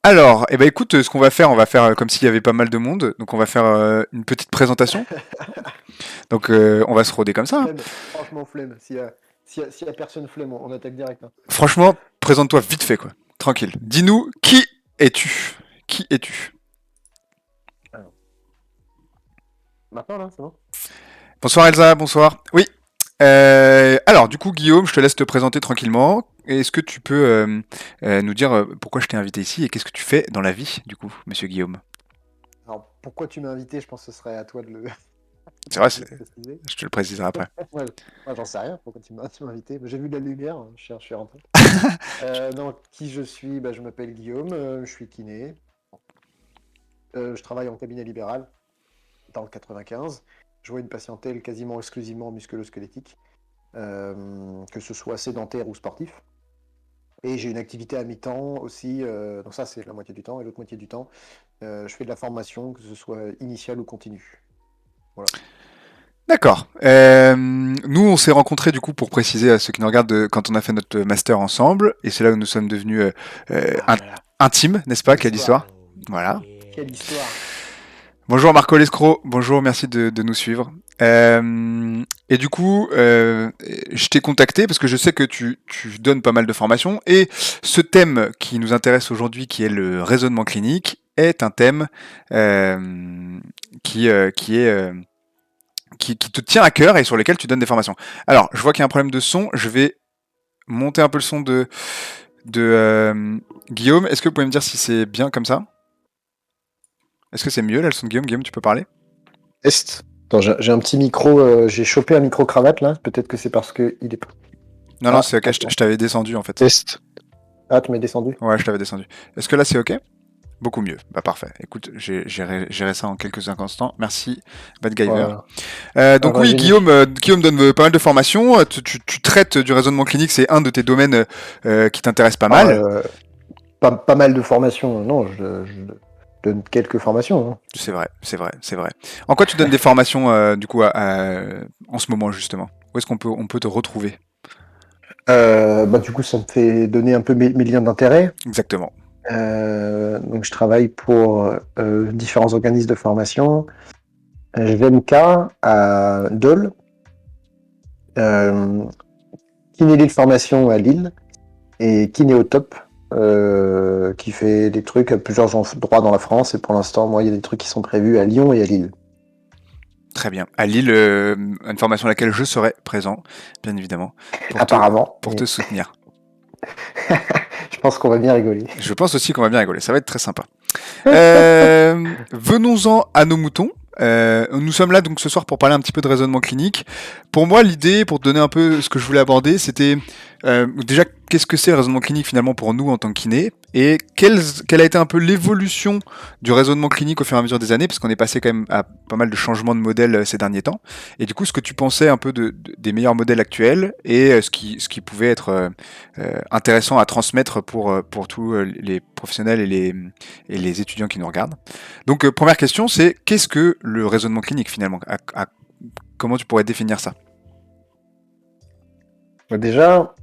Alors, eh ben écoute, ce qu'on va faire, on va faire comme s'il y avait pas mal de monde. Donc on va faire une petite présentation. Donc on va se roder comme ça, hein. Flemme, franchement flemme. S'il y a personne flemme, on attaque direct, hein. Franchement, présente-toi vite fait, quoi. Tranquille. Dis-nous, qui es-tu? Qui es-tu? Alors, maintenant là, c'est bon? Bonsoir Elsa, bonsoir. Oui. Alors, du coup, Guillaume, je te laisse te présenter tranquillement. Est-ce que tu peux nous dire pourquoi je t'ai invité ici et qu'est-ce que tu fais dans la vie, du coup, monsieur Guillaume? Alors pourquoi tu m'as invité? Je pense que ce serait à toi C'est vrai, de le préciser. je te le préciserai après. Moi, moi, j'en sais rien, pourquoi tu m'as invité. Mais j'ai vu de la lumière, hein, je suis rentré. Non, qui je suis? Bah, je m'appelle Guillaume, je suis kiné. Je travaille en cabinet libéral dans le 95. Je vois une patientèle quasiment exclusivement musculo-squelettique, que ce soit sédentaire ou sportif. Et j'ai une activité à mi-temps aussi, donc ça c'est la moitié du temps, et l'autre moitié du temps, je fais de la formation, que ce soit initiale ou continue. Voilà. D'accord. Nous, on s'est rencontrés du coup pour préciser à ceux qui nous regardent quand on a fait notre master ensemble, et c'est là où nous sommes devenus Ah là là, intimes, n'est-ce pas? quelle Quelle histoire! histoire? Voilà. Quelle histoire! Bonjour Marco Lescro, bonjour, merci de nous suivre. Et du coup, je t'ai contacté parce que je sais que tu donnes pas mal de formations et ce thème qui nous intéresse aujourd'hui, qui est le raisonnement clinique, est un thème qui est qui te tient à cœur et sur lequel tu donnes des formations. Alors, je vois qu'il y a un problème de son, je vais monter un peu le son de Guillaume. Est-ce que vous pouvez me dire si c'est bien comme ça? Est-ce que c'est mieux là le son de Guillaume? Guillaume, tu peux parler? Est. Attends, j'ai un petit micro, j'ai chopé un micro-cravate là, peut-être que c'est parce que il est pas. Non, non, Ah, c'est ok, je attends, t'avais descendu en fait. test. Ah, tu m'as descendu? Ouais, je t'avais descendu. Est-ce que là c'est ok? Beaucoup mieux. Bah parfait. Écoute, j'ai géré ça en quelques instants. Merci, Bad Giver. Voilà. Donc Un oui, génie. Guillaume donne pas mal de formations. Tu traites du raisonnement clinique, c'est un de tes domaines qui t'intéresse pas Ah, mal. pas mal de formations. Non, je donne quelques formations, hein. C'est vrai, c'est vrai, c'est vrai. En quoi tu donnes des formations du coup en ce moment justement? Où est-ce on peut te retrouver? Bah, du coup, ça me fait donner un peu mes liens d'intérêt. Exactement. Donc, je travaille pour différents organismes de formation. JMK à Dole, euh, Kiné Lille Formation à Lille et Kiné au Top, qui fait des trucs à plusieurs endroits dans la France. Et pour l'instant, moi, il y a des trucs qui sont prévus à Lyon et à Lille. Très bien. À Lille, une formation à laquelle je serai présent, bien évidemment, Apparemment. pour te soutenir. Je pense qu'on va bien rigoler. Je pense aussi qu'on va bien rigoler. Ça va être très sympa. Venons-en à nos moutons. Nous sommes là donc ce soir pour parler un petit peu de raisonnement clinique. Pour moi, l'idée, pour te donner un peu ce que je voulais aborder, c'était déjà qu'est-ce que c'est le raisonnement clinique finalement pour nous en tant que kiné et quelle a été un peu l'évolution du raisonnement clinique au fur et à mesure des années, parce qu'on est passé quand même à pas mal de changements de modèles ces derniers temps. Et du coup, ce que tu pensais un peu des meilleurs modèles actuels et ce qui pouvait être intéressant à transmettre pour tous les professionnels et les étudiants qui nous regardent. Donc, première question, c'est qu'est-ce que le raisonnement clinique finalement? Comment tu pourrais définir ça? Déjà,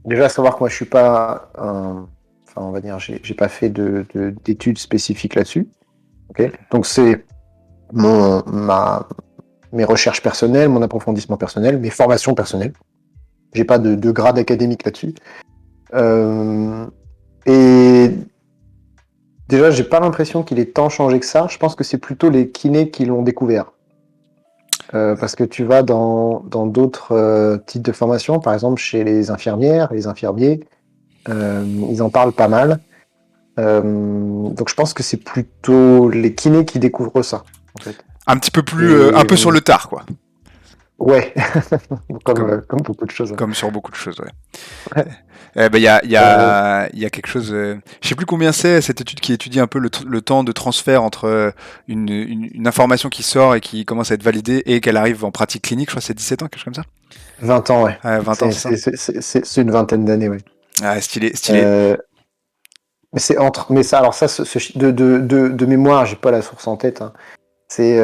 déjà, à savoir que moi, je suis pas un. Enfin, on va dire, j'ai pas fait d'études spécifiques là-dessus. Ok. Donc, c'est mon, ma, mes recherches personnelles, mon approfondissement personnel, mes formations personnelles. J'ai pas de grade académique là-dessus. Euh, et déjà, j'ai pas l'impression qu'il ait tant changé que ça. Je pense que c'est plutôt les kinés qui l'ont découvert. Parce que tu vas dans d'autres types de formations, par exemple chez les infirmières, les infirmiers, ils en parlent pas mal. Donc je pense que c'est plutôt les kinés qui découvrent ça, en fait. Un petit peu plus, un Et peu sur le tard, quoi. ouais, Comme, comme beaucoup de choses. comme sur beaucoup de choses, ouais. Ouais. Ben, Euh, il y a quelque chose. Je sais plus combien c'est cette étude qui étudie un peu le temps de transfert entre une information qui sort et qui commence à être validée et qu'elle arrive en pratique clinique. Je crois que c'est 17 ans, quelque chose comme ça. 20 ans, ouais. 20 ans, c'est ça. C'est une vingtaine d'années, ouais. Ah, stylé, stylé. Euh, mais c'est entre. Mais ça, alors ça, de mémoire, j'ai pas la source en tête, hein. C'est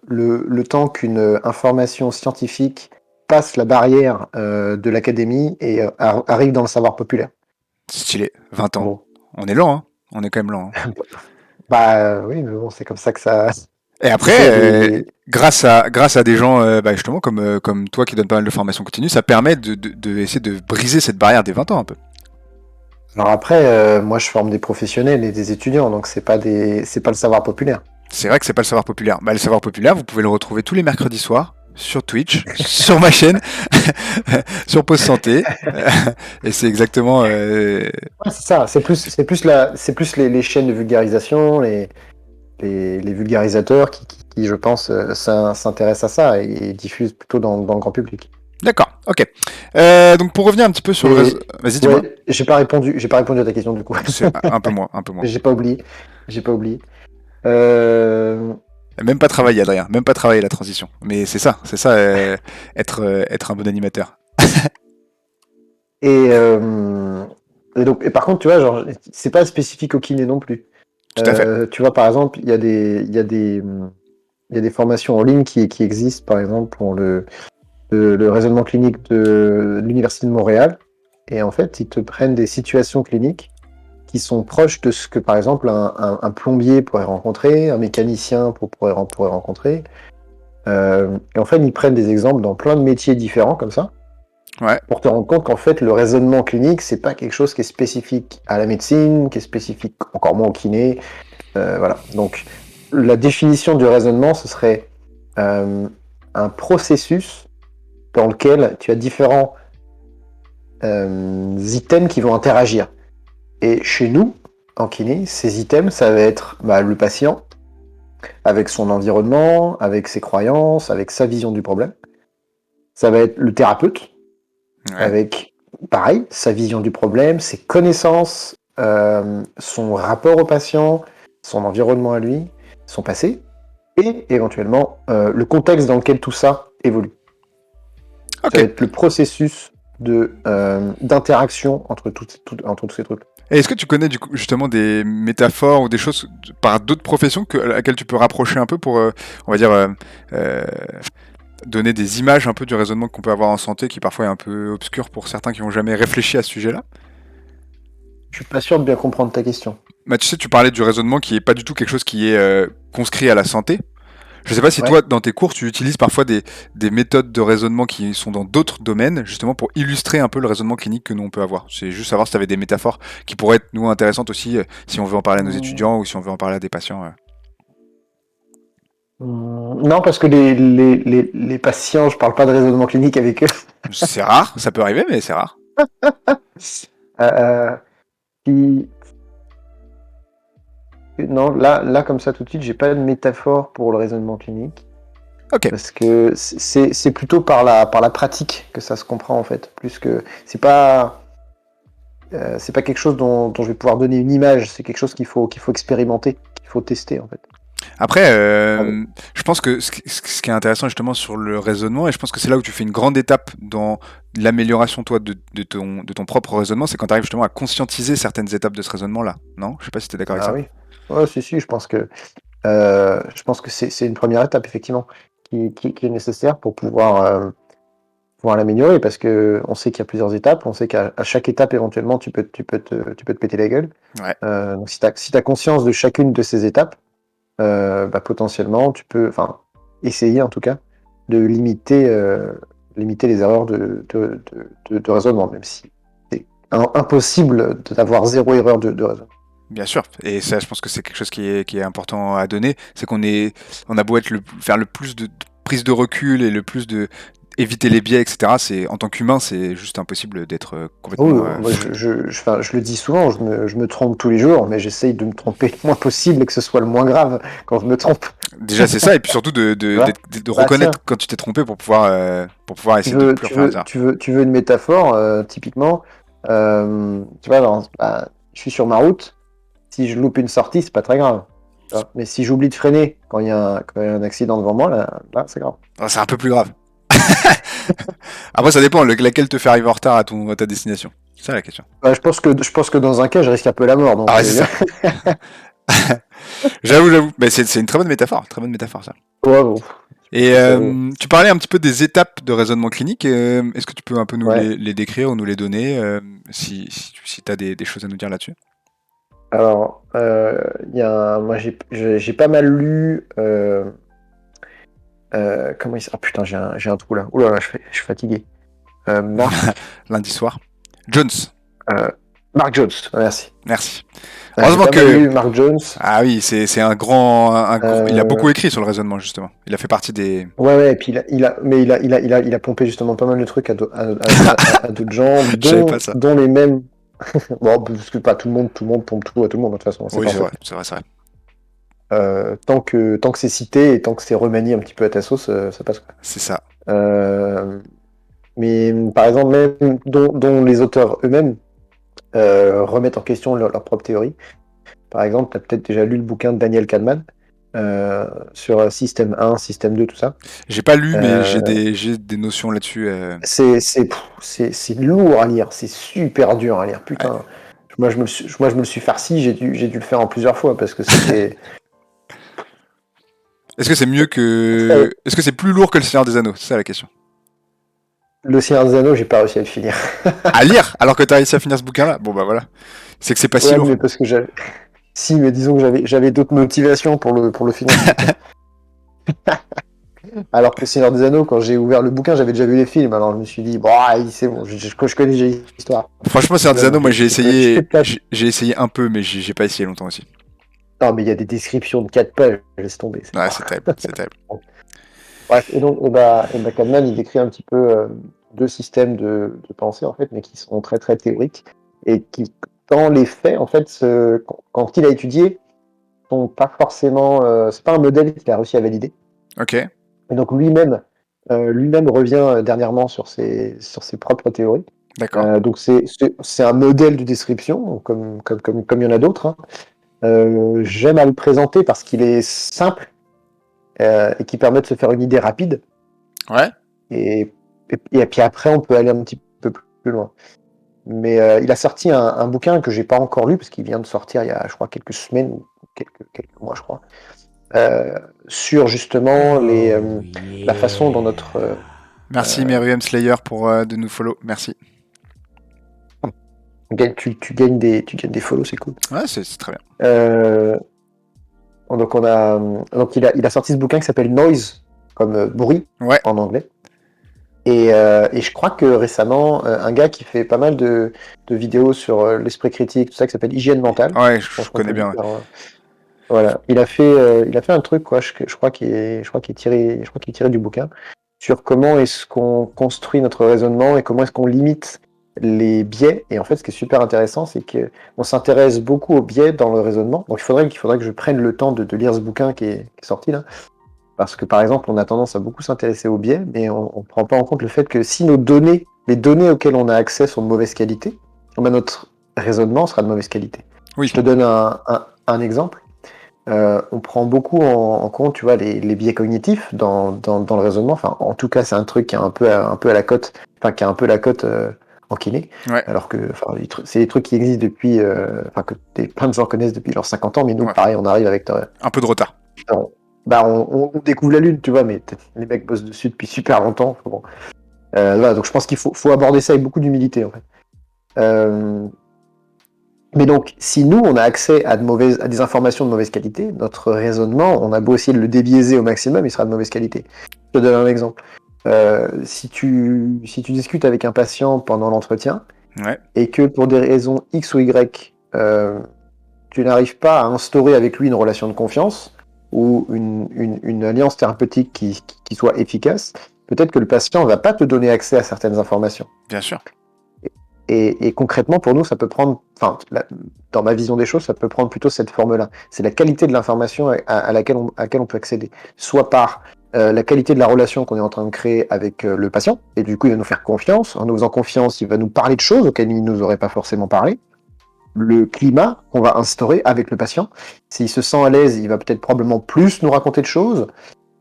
le temps qu'une information scientifique passe la barrière de l'académie et arrive dans le savoir populaire. Stylé. 20 En ans. gros. On est lent, hein. On est quand même lent, hein. Bah oui, mais bon, c'est comme ça que ça. Et Tu sais, après, grâce à des gens, justement, comme toi qui donne pas mal de formations continues, ça permet de essayer de briser cette barrière des 20 ans un peu. Alors après, moi je forme des professionnels et des étudiants, donc c'est pas le savoir populaire. C'est vrai que c'est pas le savoir populaire. Bah, le savoir populaire, vous pouvez le retrouver tous les mercredis soirs sur Twitch, sur ma chaîne, sur Pause Santé. Et c'est exactement. Ouais, c'est ça, c'est plus les chaînes de vulgarisation, les vulgarisateurs qui, je pense, s'intéressent à ça et diffusent plutôt dans le grand public. D'accord, ok. Donc pour revenir un petit peu sur le réseau. Et Vas-y, dis-moi. ouais, j'ai pas répondu à ta question du coup. C'est un peu moins, un peu moins. J'ai pas oublié, j'ai pas oublié. Euh, Même pas travailler, Adrien. Même pas travailler la transition. Mais c'est ça, être un bon animateur. et, euh, et par contre, tu vois, genre, c'est pas spécifique au kiné non plus. Tout à fait. Tu vois, par exemple, il y a des formations en ligne qui existent, par exemple, pour le raisonnement clinique de l'Université de Montréal. Et en fait, ils te prennent des situations cliniques qui sont proches de ce que, par exemple, un plombier pourrait rencontrer, un mécanicien pourrait rencontrer. Et en fait, ils prennent des exemples dans plein de métiers différents, comme ça, Ouais. pour te rendre compte qu'en fait, le raisonnement clinique, c'est pas quelque chose qui est spécifique à la médecine, qui est spécifique encore moins au kiné. Voilà. Donc, la définition du raisonnement, ce serait euh, un processus dans lequel tu as différents items qui vont interagir. Et chez nous, en kiné, ces items, ça va être le patient, avec son environnement, avec ses croyances, avec sa vision du problème. Ça va être le thérapeute, Ouais. avec, pareil, sa vision du problème, ses connaissances, son rapport au patient, son environnement à lui, son passé, et éventuellement le contexte dans lequel tout ça évolue. Ça va Ok. être le processus d'interaction entre tous ces trucs. Et est-ce que tu connais du coup justement des métaphores ou des choses par d'autres professions à laquelle tu peux rapprocher un peu pour, on va dire, euh, donner des images un peu du raisonnement qu'on peut avoir en santé qui parfois est un peu obscur pour certains qui n'ont jamais réfléchi à ce sujet-là? Je suis pas sûr de bien comprendre ta question. Bah, tu sais, tu parlais du raisonnement qui est pas du tout quelque chose qui est conscrit à la santé. Je sais pas si Ouais. toi, dans tes cours, tu utilises parfois des méthodes de raisonnement qui sont dans d'autres domaines, justement pour illustrer un peu le raisonnement clinique que nous on peut avoir. C'est juste savoir si tu avais des métaphores qui pourraient être, nous, intéressantes aussi, si on veut en parler à nos étudiants ou si on veut en parler à des patients. Non, parce que les patients, je parle pas de raisonnement clinique avec eux. C'est rare, ça peut arriver, mais c'est rare. Euh, qui- Non, là, comme ça, tout de suite, j'ai pas de métaphore pour le raisonnement clinique. Ok, Parce que c'est plutôt par la pratique que ça se comprend, en fait. Plus que. C'est pas quelque chose dont je vais pouvoir donner une image. C'est quelque chose qu'il faut expérimenter, qu'il faut tester, en fait. après, Ah oui. je pense que ce qui est intéressant justement sur le raisonnement, et je pense que c'est là où tu fais une grande étape dans l'amélioration, toi, de ton propre raisonnement, c'est quand tu arrives justement à conscientiser certaines étapes de ce raisonnement-là. Non? Je sais pas si tu es d'accord avec Ah ça. oui. Ouais, si, je pense que c'est une première étape, effectivement, qui est nécessaire pour pouvoir l'améliorer, parce que on sait qu'il y a plusieurs étapes, on sait à chaque étape, éventuellement, tu peux te péter la gueule. Ouais. Donc, si t'as conscience de chacune de ces étapes, potentiellement, tu peux, enfin, essayer en tout cas, de limiter les erreurs de raisonnement, même si c'est impossible d'avoir zéro erreur de raisonnement. Bien sûr, et ça, je pense que c'est quelque chose qui est important à donner, c'est on a beau faire le plus de prise de recul et le plus de éviter les biais, etc. C'est en tant qu'humain, c'est juste impossible d'être Oh, complètement moi, free. enfin, je le dis souvent, je me trompe tous les jours, mais j'essaye de me tromper le moins possible et que ce soit le moins grave quand je me trompe. Déjà, c'est ça, et puis surtout Tu vois? de Bah tiens, reconnaître quand tu t'es trompé pour pouvoir essayer de plus refaire d'erreur. tu veux une métaphore, typiquement, tu vois, je suis sur ma route, si je loupe une sortie, c'est pas très grave. Tu vois. Mais si j'oublie de freiner quand il y a un accident devant moi, là c'est grave. Ah, c'est un peu plus grave. Après, ça dépend, laquelle te fait arriver en retard à ta destination. C'est ça la question. Bah, je pense que dans un cas, je risque un peu la mort, Ah donc ouais, c'est ça. J'avoue. Mais c'est une très bonne métaphore ça. ouais, bon, Et ça vaut. tu parlais un petit peu des étapes de raisonnement clinique. Est-ce que tu peux un peu nous Ouais. les décrire ou nous les donner si tu as des choses à nous dire là-dessus? Alors, moi j'ai pas mal lu. Comment il s'appelle? Ah putain, j'ai un trou là. Ouh là là, je suis fatigué. Lundi soir. Jones, Euh, Mark Jones, merci. merci. J'ai Heureusement pas mal que lu Mark Jones. ah oui, c'est un grand. Il a beaucoup Euh, écrit sur le raisonnement justement. Il a fait partie des. ouais, ouais, et puis il a pompé justement pas mal de trucs à d'autres gens, Je savais pas ça. dont les mêmes. Bon, parce que pas tout le monde pompe tout à tout le monde, de toute façon, c'est Oui, pas un c'est vrai, secret. c'est vrai, c'est vrai. Tant que c'est cité et tant que c'est remanié un petit peu à ta sauce, ça passe. C'est ça. Euh, mais par exemple, même dont les auteurs eux-mêmes remettent en question leur propre théorie. Par exemple, tu as peut-être déjà lu le bouquin de Daniel Kahneman sur système 1, système 2, tout ça. J'ai pas lu, mais Euh, j'ai des notions là-dessus. c'est lourd à lire, c'est super dur à lire. Ouais. Putain, moi, je me le suis farci, j'ai dû le faire en plusieurs fois parce que c'était. Est-ce que c'est mieux que. Est-ce que c'est plus lourd que le Seigneur des Anneaux? C'est ça la question. Le Seigneur des Anneaux, j'ai pas réussi à le finir. À lire, alors que t'as réussi à finir ce bouquin-là? Bon bah voilà. C'est que c'est pas si Ouais, lourd. mais parce que j'avais. Si, mais disons que j'avais d'autres motivations pour le finir ce bouquin. Alors que le Seigneur des Anneaux, quand j'ai ouvert le bouquin, j'avais déjà vu les films. Alors je me suis dit, bon, c'est bon, je connais déjà l'histoire. Franchement, Seigneur Tu des vois, Anneaux, donc moi je peux te lâcher. j'ai essayé un peu, mais j'ai pas essayé longtemps aussi. Non, mais il y a des descriptions de 4 pages, laisse tomber. Ouais, c'est terrible, c'est terrible. Bref, et donc, Kahneman, il décrit un petit peu deux systèmes de pensée, en fait, mais qui sont très, très théoriques, et qui, dans les faits, en fait, quand il a étudié, sont pas forcément. C'est pas un modèle qu'il a réussi à valider. Ok, Et donc, lui-même revient dernièrement sur ses propres théories. d'accord. Donc, c'est un modèle de description, comme il y en a d'autres, hein. J'aime à le présenter parce qu'il est simple et qui permet de se faire une idée rapide. Ouais. Et, et puis après, on peut aller un petit peu plus loin. Mais il a sorti un bouquin que j'ai pas encore lu, parce qu'il vient de sortir il y a, je crois, quelques semaines ou quelques mois, je crois, sur justement la façon dont notre. Merci Merium Slayer pour de nous follow. Merci. Tu gagnes des follow, c'est cool. Ouais, c'est très bien. Euh, donc il a sorti ce bouquin qui s'appelle Noise, comme bruit Ouais, en anglais. Et je crois que récemment, un gars qui fait pas mal de vidéos sur l'esprit critique, tout ça, qui s'appelle Hygiène Mentale, ouais, je pense je qu'on connais peut lui bien. Ouais. faire. Voilà, il a fait un truc, quoi, je crois qu'il est tiré, je crois qu'il est tiré du bouquin, sur comment est-ce qu'on construit notre raisonnement et comment est-ce qu'on limite les biais. Et en fait, ce qui est super intéressant, c'est qu'on s'intéresse beaucoup aux biais dans le raisonnement. Donc il faudrait que je prenne le temps de lire ce bouquin qui est sorti là. Parce que par exemple, on a tendance à beaucoup s'intéresser aux biais, mais on ne prend pas en compte le fait que si les données auxquelles on a accès sont de mauvaise qualité, ben notre raisonnement sera de mauvaise qualité. Oui, Je te donne un exemple. On prend beaucoup en compte, tu vois, les biais cognitifs dans le raisonnement. Enfin, en tout cas, c'est un truc qui est un peu à la cote, enfin, qui a un peu la cote en kiné. ouais, Alors que, enfin, c'est des trucs qui existent depuis, enfin, que plein de gens connaissent depuis leurs 50 ans, mais nous, ouais. pareil, on arrive avec Un peu de retard. alors, on découvre la Lune, tu vois, mais les mecs bossent dessus depuis super longtemps. Bon. Voilà, donc je pense qu'il faut aborder ça avec beaucoup d'humilité, en fait. Euh, mais donc, si nous, on a accès à des informations de mauvaise qualité, notre raisonnement, on a beau essayer de le débiaiser au maximum, il sera de mauvaise qualité. Je te donne un exemple. Si tu discutes avec un patient pendant l'entretien, Ouais, et que pour des raisons X ou Y, tu n'arrives pas à instaurer avec lui une relation de confiance ou une alliance thérapeutique qui soit efficace, peut-être que le patient ne va pas te donner accès à certaines informations. bien sûr. Et concrètement, pour nous, ça peut prendre, enfin, dans ma vision des choses, ça peut prendre plutôt cette forme-là. C'est la qualité de l'information à laquelle on peut accéder, soit par la qualité de la relation qu'on est en train de créer avec le patient, et du coup, il va nous faire confiance. En nous faisant confiance, il va nous parler de choses auxquelles il ne nous aurait pas forcément parlé. Le climat qu'on va instaurer avec le patient. S'il se sent à l'aise, il va peut-être probablement plus nous raconter de choses.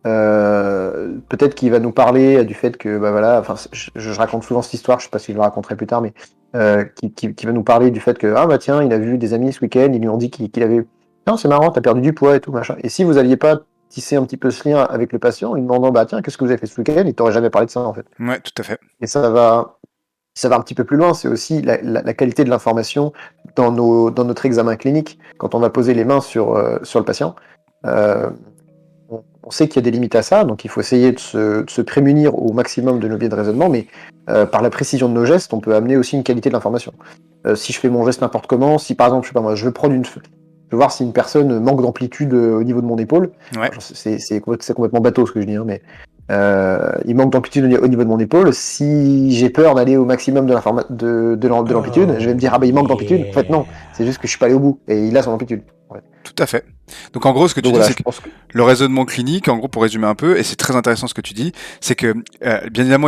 Peut-être qu'il va nous parler du fait que, bah voilà, enfin, je raconte souvent cette histoire, je sais pas si je le raconterai plus tard, mais qui va nous parler du fait que, ah bah tiens, il a vu des amis ce week-end, ils lui ont dit qu'il avait, non, c'est marrant, t'as perdu du poids et tout, machin. Et si vous alliez pas tisser un petit peu ce lien avec le patient, en lui demandant, bah tiens, qu'est-ce que vous avez fait ce week-end, il t'aurait jamais parlé de ça, en fait. Ouais, tout à fait. Et ça va. ça va un petit peu plus loin, c'est aussi la qualité de l'information dans notre examen clinique. Quand on va poser les mains sur le patient, on sait qu'il y a des limites à ça, donc il faut essayer de se prémunir au maximum de nos biais de raisonnement, mais par la précision de nos gestes, on peut amener aussi une qualité de l'information. Si je fais mon geste n'importe comment, si par exemple, je sais pas moi, je veux voir si une personne manque d'amplitude au niveau de mon épaule. Ouais. C'est complètement bateau ce que je dis, hein, mais il manque d'amplitude au niveau de mon épaule. Si j'ai peur d'aller au maximum de l'amplitude, je vais me dire, ah bah il manque d'amplitude. En fait, non, c'est juste que je suis pas allé au bout et il a son amplitude. Ouais. Tout à fait. Donc en gros, ce que tu Donc dis, voilà, c'est je que pense que. le raisonnement clinique, en gros, pour résumer un peu, et c'est très intéressant ce que tu dis, c'est que bien évidemment,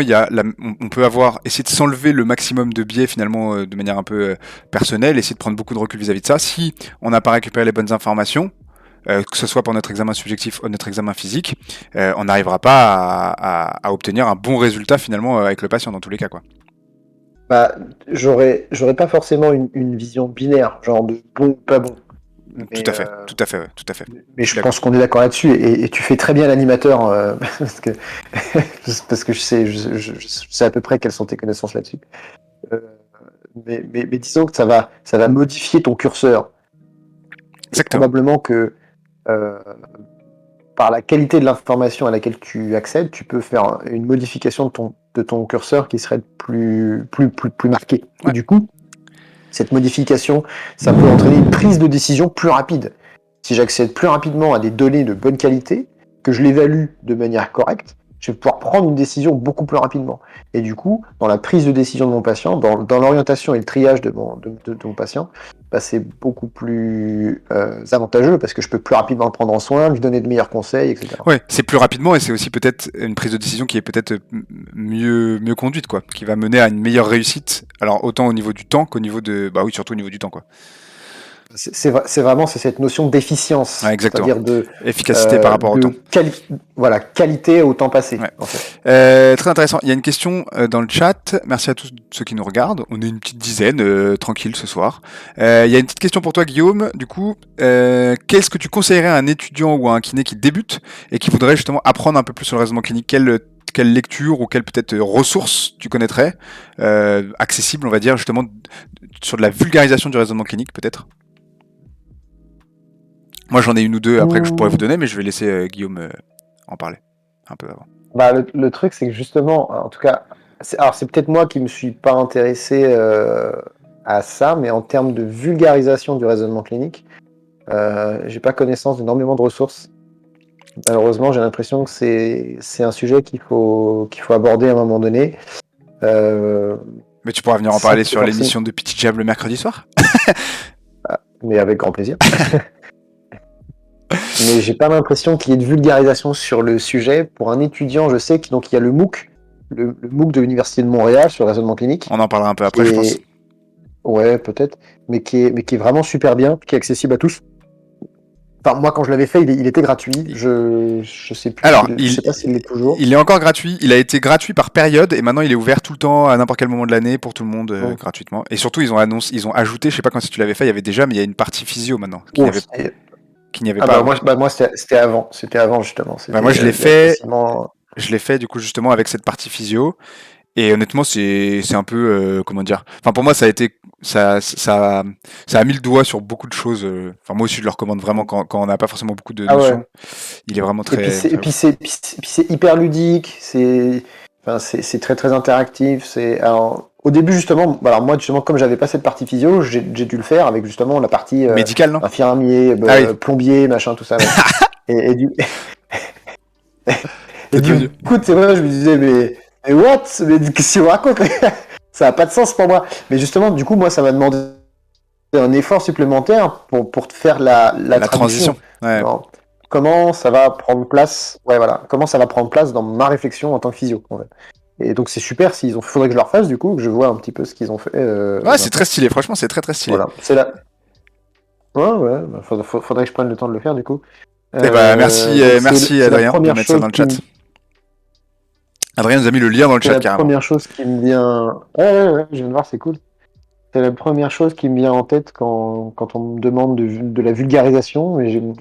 on peut essayer de s'enlever le maximum de biais finalement de manière un peu personnelle, essayer de prendre beaucoup de recul vis-à-vis de ça. Si on n'a pas récupéré les bonnes informations, que ce soit pour notre examen subjectif ou notre examen physique, on n'arrivera pas à obtenir un bon résultat finalement avec le patient dans tous les cas, quoi. Bah, j'aurais pas forcément une vision binaire, genre de bon ou pas bon. Tout Mais, à fait, tout à fait, ouais, tout à fait. mais Je suis je d'accord. pense qu'on est d'accord là-dessus, et tu fais très bien l'animateur, parce que je sais à peu près quelles sont tes connaissances là-dessus. Euh, mais disons que ça va modifier ton curseur. Et Exactement. probablement que euh, par la qualité de l'information à laquelle tu accèdes, tu peux faire une modification de ton curseur qui serait plus marquée. Et Ouais. du coup, cette modification, ça peut entraîner une prise de décision plus rapide. Si j'accède plus rapidement à des données de bonne qualité, que je l'évalue de manière correcte, je vais pouvoir prendre une décision beaucoup plus rapidement. Et du coup, dans la prise de décision de mon patient, dans l'orientation et le triage de mon patient, bah, c'est beaucoup plus avantageux parce que je peux plus rapidement le prendre en soin, lui donner de meilleurs conseils, etc. Ouais, c'est plus rapidement et c'est aussi peut-être une prise de décision qui est peut-être mieux conduite, quoi, qui va mener à une meilleure réussite. Alors autant au niveau du temps qu'au niveau de, bah oui, surtout au niveau du temps, quoi. C'est vraiment cette notion Ouais, d'efficience, exactement. c'est-à-dire Efficacité par rapport au temps. voilà, qualité au temps passé, Ouais. en fait. Très intéressant. Il y a une question dans le chat. Merci à tous ceux qui nous regardent. On est une petite dizaine, tranquille ce soir. Il y a une petite question pour toi, Guillaume. Du coup, qu'est-ce que tu conseillerais à un étudiant ou à un kiné qui débute et qui voudrait justement apprendre un peu plus sur le raisonnement clinique? Quelle lecture ou quelle peut-être ressource tu connaîtrais accessible, on va dire, justement, sur de la vulgarisation du raisonnement clinique, peut-être? Moi, j'en ai une ou deux après que je pourrais vous donner, mais je vais laisser Guillaume en parler un peu avant. Bah, le truc, c'est que justement, en tout cas, alors c'est peut-être moi qui me suis pas intéressé à ça, mais en termes de vulgarisation du raisonnement clinique, j'ai pas connaissance d'énormément de ressources. Malheureusement, j'ai l'impression que c'est un sujet qu'il faut aborder à un moment donné. Mais tu pourras venir en Sans parler que sur forcément, l'émission de Petit Jab le mercredi soir? mais avec grand plaisir. Mais j'ai pas l'impression qu'il y ait de vulgarisation sur le sujet. Pour un étudiant, je sais qu'il donc il y a le MOOC, le MOOC de l'Université de Montréal sur le raisonnement clinique, On en parlera un peu qui après, je pense. est, ouais, peut-être, mais qui est vraiment super bien, qui est accessible à tous. Enfin, moi, quand je l'avais fait, il était gratuit. Je sais plus Alors, je sais pas s'il l'est toujours. il est encore gratuit. Il a été gratuit par période et maintenant il est ouvert tout le temps à n'importe quel moment de l'année pour tout le monde Bon. gratuitement. Et surtout, ils ont ajouté, je sais pas quand si tu l'avais fait, il y avait déjà, mais il y a une partie physio maintenant Oh, qu'il n'y avait ah pas bah avant. moi c'était avant. C'était avant, justement. Bah, C'était moi, je l'ai il y a fait. quasiment. Je l'ai fait du coup justement avec cette partie physio. Et honnêtement, c'est un peu comment dire. Enfin, pour moi, ça a mis le doigt sur beaucoup de choses. Enfin, moi aussi, je le recommande vraiment quand on n'a pas forcément beaucoup de Ah ouais. notions. Il est vraiment Et puis très, très ouf. c'est hyper ludique, c'est très très interactif. Alors, au début justement, alors moi justement comme j'avais pas cette partie physio, j'ai dû le faire avec justement la partie Médical, non? infirmier, Ah oui, plombier, machin, tout ça. Ouais. Et du et c'est très du vieux. coup, c'est vrai, je me disais mais what? Mais qu'est-ce que tu racontes? Ça a pas de sens pour moi. Mais justement, du coup, moi, ça m'a demandé un effort supplémentaire pour faire la La transition. traduction. Ouais. Alors, comment ça va prendre place, ouais, voilà, comment ça va prendre place dans ma réflexion en tant que physio, en fait. Et donc c'est super, faudrait que je le refasse du coup, que je vois un petit peu ce qu'ils ont fait Ouais, c'est très maintenant. stylé. Franchement, c'est très très stylé. Voilà, c'est là. Ouais, ouais, bah, faudrait que je prenne le temps de le faire du coup. Eh ben, merci, Donc merci c'est la Adrien de première mettre ça chose dans le chat. Adrien nous a mis le lien dans le c'est chat la carrément. première chose qui me vient. Ouais, ouais, ouais, je viens de voir, c'est cool. C'est la première chose qui me vient en tête quand on me demande de la vulgarisation. Mais le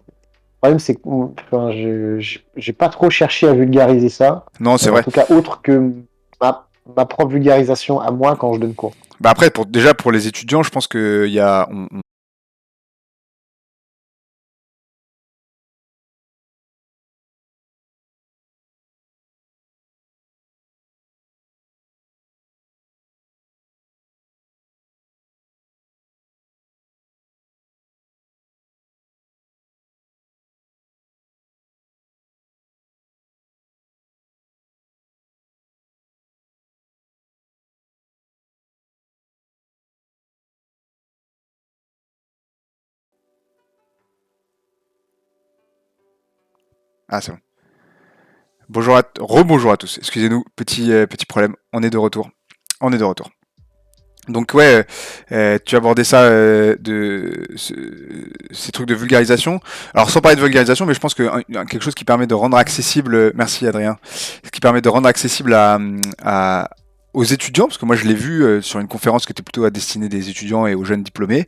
problème, c'est que enfin, j'ai pas trop cherché à vulgariser ça. Non, c'est En vrai. tout cas, autre que ma ma propre vulgarisation à moi quand je donne cours. Bah après, déjà pour les étudiants, je pense que il y a, ah c'est bon. Rebonjour à tous. Excusez-nous, petit problème. On est de retour. On est de retour. Donc ouais, tu abordais ça ces trucs de vulgarisation. Alors sans parler de vulgarisation, mais je pense que quelque chose qui permet de rendre accessible, merci Adrien, qui permet de rendre accessible aux étudiants, parce que moi je l'ai vu sur une conférence qui était plutôt à destinée des étudiants et aux jeunes diplômés.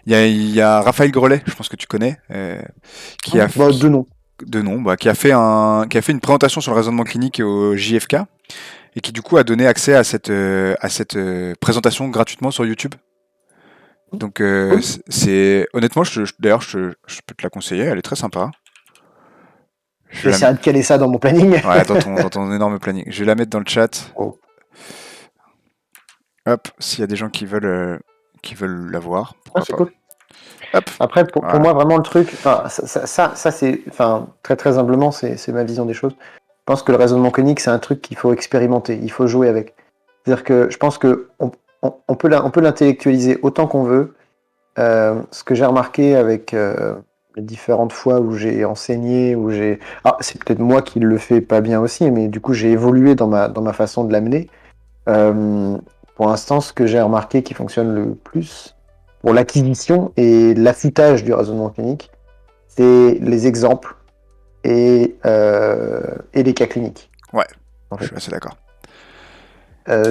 Il y a Raphaël Grelet, je pense que tu connais, qui a Bah, deux noms. de nom, qui a fait une présentation sur le raisonnement clinique au JFK et qui du coup a donné accès à cette présentation gratuitement sur YouTube. Donc Cool. c'est honnêtement, d'ailleurs, je peux te la conseiller, elle est très sympa. Je vais la, J'essaierai de caler ça dans mon planning. ouais, dans ton énorme planning. Je vais la mettre dans le chat. Oh. Hop, s'il y a des gens qui veulent la voir, Ah, pourquoi c'est pas. cool. Hop, Après, pour voilà. moi, vraiment, le truc, enfin, ça c'est, enfin, très très humblement, c'est ma vision des choses. Je pense que le raisonnement conique, c'est un truc qu'il faut expérimenter, il faut jouer avec. C'est-à-dire que je pense que on peut l'intellectualiser autant qu'on veut. Ce que j'ai remarqué avec les différentes fois où j'ai enseigné, c'est peut-être moi qui le fais pas bien aussi, mais du coup, j'ai évolué dans ma façon de l'amener. Euh, pour l'instant, ce que j'ai remarqué qui fonctionne le plus pour l'acquisition et l'affûtage du raisonnement clinique, c'est les exemples et les cas cliniques. Ouais, En je fait. suis assez d'accord.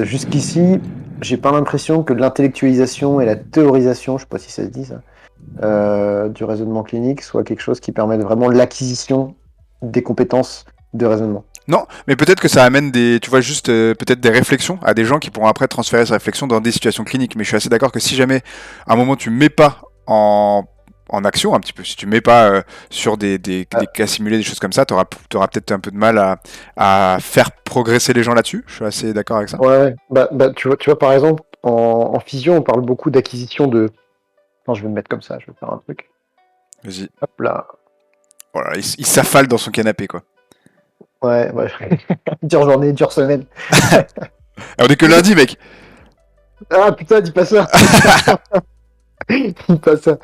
Jusqu'ici, j'ai pas l'impression que l'intellectualisation et la théorisation, je sais pas si ça se dit ça, du raisonnement clinique soit quelque chose qui permette vraiment l'acquisition des compétences de raisonnement. Non, mais peut-être que ça amène tu vois, juste peut-être des réflexions à des gens qui pourront après transférer ces réflexions dans des situations cliniques. Mais je suis assez d'accord que si jamais à un moment tu mets pas en action un petit peu, si tu mets pas sur des cas simulés, des choses comme ça, t'auras peut-être un peu de mal à faire progresser les gens là-dessus. Je suis assez d'accord avec ça. Ouais, tu vois, par exemple, en physio, on parle beaucoup d'acquisition de. Non, je vais me mettre comme ça, je vais faire un truc. Vas-y. Hop là. Voilà, il s'affale dans son canapé, quoi. Ouais, ouais. Dure journée, dure semaine. Et on est que lundi, mec. Ah putain, dis pas ça. Dis pas ça.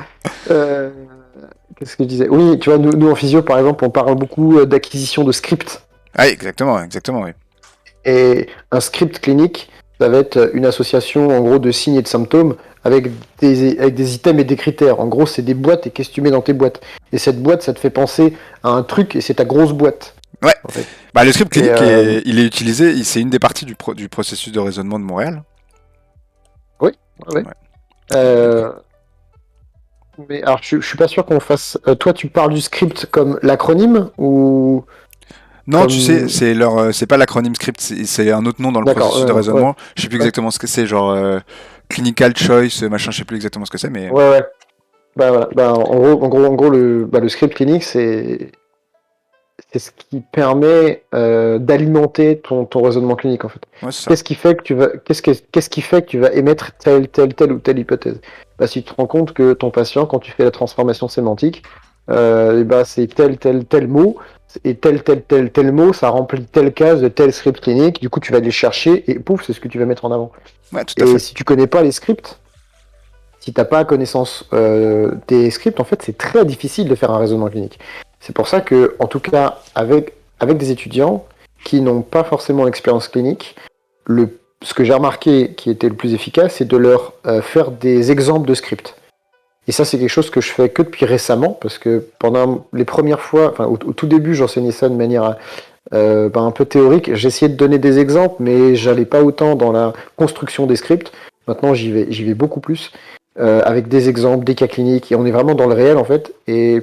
Euh, Qu'est-ce que je disais? Oui, tu vois, nous en physio, par exemple, on parle beaucoup d'acquisition de scripts. Ah, exactement, exactement, oui. Et un script clinique, ça va être une association en gros de signes et de symptômes avec des items et des critères. En gros, c'est des boîtes et qu'est-ce que tu mets dans tes boîtes. Et cette boîte, ça te fait penser à un truc et c'est ta grosse boîte. Ouais. En fait. Bah, le script Et clinique, il est utilisé, c'est une des parties du processus de raisonnement de Montréal. oui, ouais. Ouais. Euh, mais alors, je suis pas sûr qu'on fasse. Toi, tu parles du script comme l'acronyme ou Non, tu sais, comme. c'est pas l'acronyme script, c'est un autre nom dans le D'accord, processus de ouais, raisonnement. Je sais plus ouais, exactement ce que c'est, genre clinical choice, machin, je sais plus exactement ce que c'est, mais ouais, ouais. Bah, voilà. Bah, en gros, le script clinique, c'est ce qui permet d'alimenter ton raisonnement clinique en fait. ouais, c'est ça. Qu'est-ce qui fait que tu vas émettre telle ou telle hypothèse? Bah, si tu te rends compte que ton patient, quand tu fais la transformation sémantique, et bah, c'est tel mot, et tel mot, ça remplit telle case de tel script clinique, du coup tu vas les chercher et pouf, c'est ce que tu vas mettre en avant. Ouais, tout à Et fait. si tu connais pas les scripts, si t'as pas connaissance des scripts, en fait, c'est très difficile de faire un raisonnement clinique. C'est pour ça que, en tout cas, avec des étudiants qui n'ont pas forcément l'expérience clinique, ce que j'ai remarqué qui était le plus efficace, c'est de leur faire des exemples de scripts. Et ça, c'est quelque chose que je fais que depuis récemment, parce que pendant les premières fois, enfin, au tout début, j'enseignais ça de manière un peu théorique. J'essayais de donner des exemples, mais j'allais pas autant dans la construction des scripts. Maintenant, j'y vais beaucoup plus avec des exemples, des cas cliniques, et on est vraiment dans le réel en fait. Et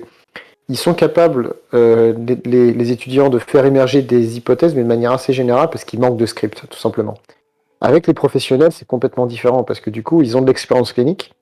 ils sont capables, les étudiants, de faire émerger des hypothèses, mais de manière assez générale, parce qu'ils manquent de script, tout simplement. Avec les professionnels, c'est complètement différent parce que du coup, ils ont de l'expérience clinique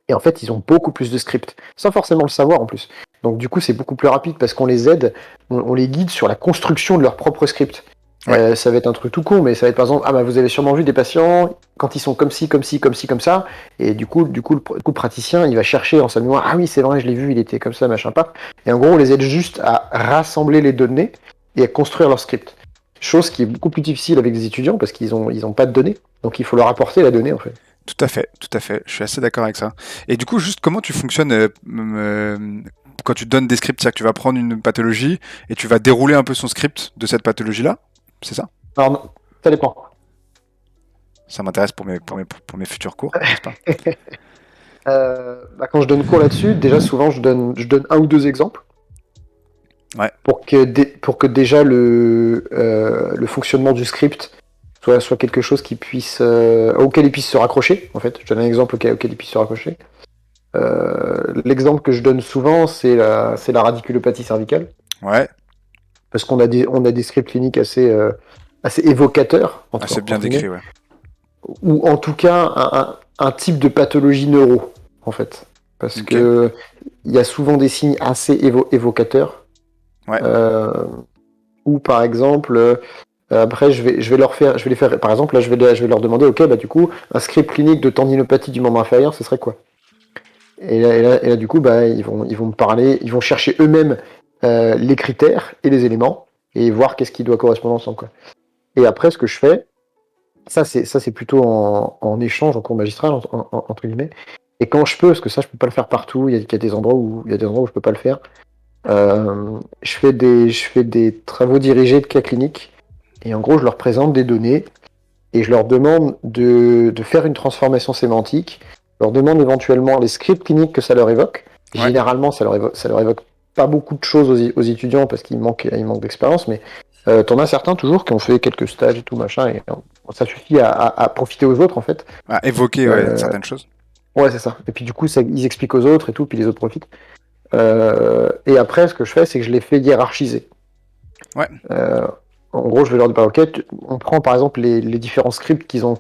et en fait, ils ont beaucoup plus de scripts, sans forcément le savoir en plus. Donc du coup, c'est beaucoup plus rapide parce qu'on les aide, on les guide sur la construction de leur propre script. Ouais. Ça va être un truc tout con, mais ça va être par exemple, ah bah vous avez sûrement vu des patients quand ils sont comme ci, comme ci, comme ci, comme ça, et du coup, le praticien, il va chercher en sa mémoire, ah oui, c'est vrai, je l'ai vu, il était comme ça, machin pas. Et en gros, on les aide juste à rassembler les données et à construire leur script. Chose qui est beaucoup plus difficile avec des étudiants parce qu'ils ont pas de données, donc il faut leur apporter la donnée en fait. Tout à fait, tout à fait. Je suis assez d'accord avec ça. Et du coup, juste comment tu fonctionnes quand tu donnes des scripts, c'est-à-dire que tu vas prendre une pathologie et tu vas dérouler un peu son script de cette pathologie-là, c'est ça? Alors, non, ça dépend. Ça m'intéresse pour mes futurs cours, n'est-ce pas? Bah, quand je donne cours là-dessus, déjà souvent je donne un ou deux exemples Ouais, pour que déjà le fonctionnement du script soit quelque chose auquel il puisse se raccrocher. En fait, je donne un exemple auquel il puisse se raccrocher. L'exemple que je donne souvent, c'est la radiculopathie cervicale, ouais, parce qu'on a des scripts cliniques assez évocateurs, ah, c'est bien entre guillemets, décrit, ouais. ou en tout cas un type de pathologie neuro, en fait. Parce Ok, que il y a souvent des signes assez évocateurs, ouais, euh, ou par exemple, après je vais les faire, par exemple, là je vais leur demander, ok, bah du coup, un script clinique de tendinopathie du membre inférieur, ce serait quoi? Et là, du coup, bah, ils vont me parler, ils vont chercher eux-mêmes les critères et les éléments, et voir qu'est-ce qui doit correspondre ensemble, quoi. Et après, ce que je fais, ça c'est plutôt en échange, en cours magistral, entre guillemets. Et quand je peux, parce que ça je peux pas le faire partout, il y a des endroits où je peux pas le faire. Je fais des travaux dirigés de cas cliniques et en gros je leur présente des données et je leur demande de faire une transformation sémantique. Je leur demande éventuellement les scripts cliniques que ça leur évoque. ouais. Généralement ça leur évoque pas beaucoup de choses aux étudiants parce qu'ils manquent d'expérience, mais t'en as certains toujours qui ont fait quelques stages et tout machin et ça suffit à profiter aux autres en fait. Ah, évoquer, ouais, Euh, certaines choses. ouais, c'est ça. Et puis du coup, ils expliquent aux autres et tout, puis les autres profitent. Et après, ce que je fais, c'est que je les fais hiérarchiser. Ouais, Euh, En gros, je vais leur dire, bah, ok, on prend par exemple les différents scripts qu'ils ont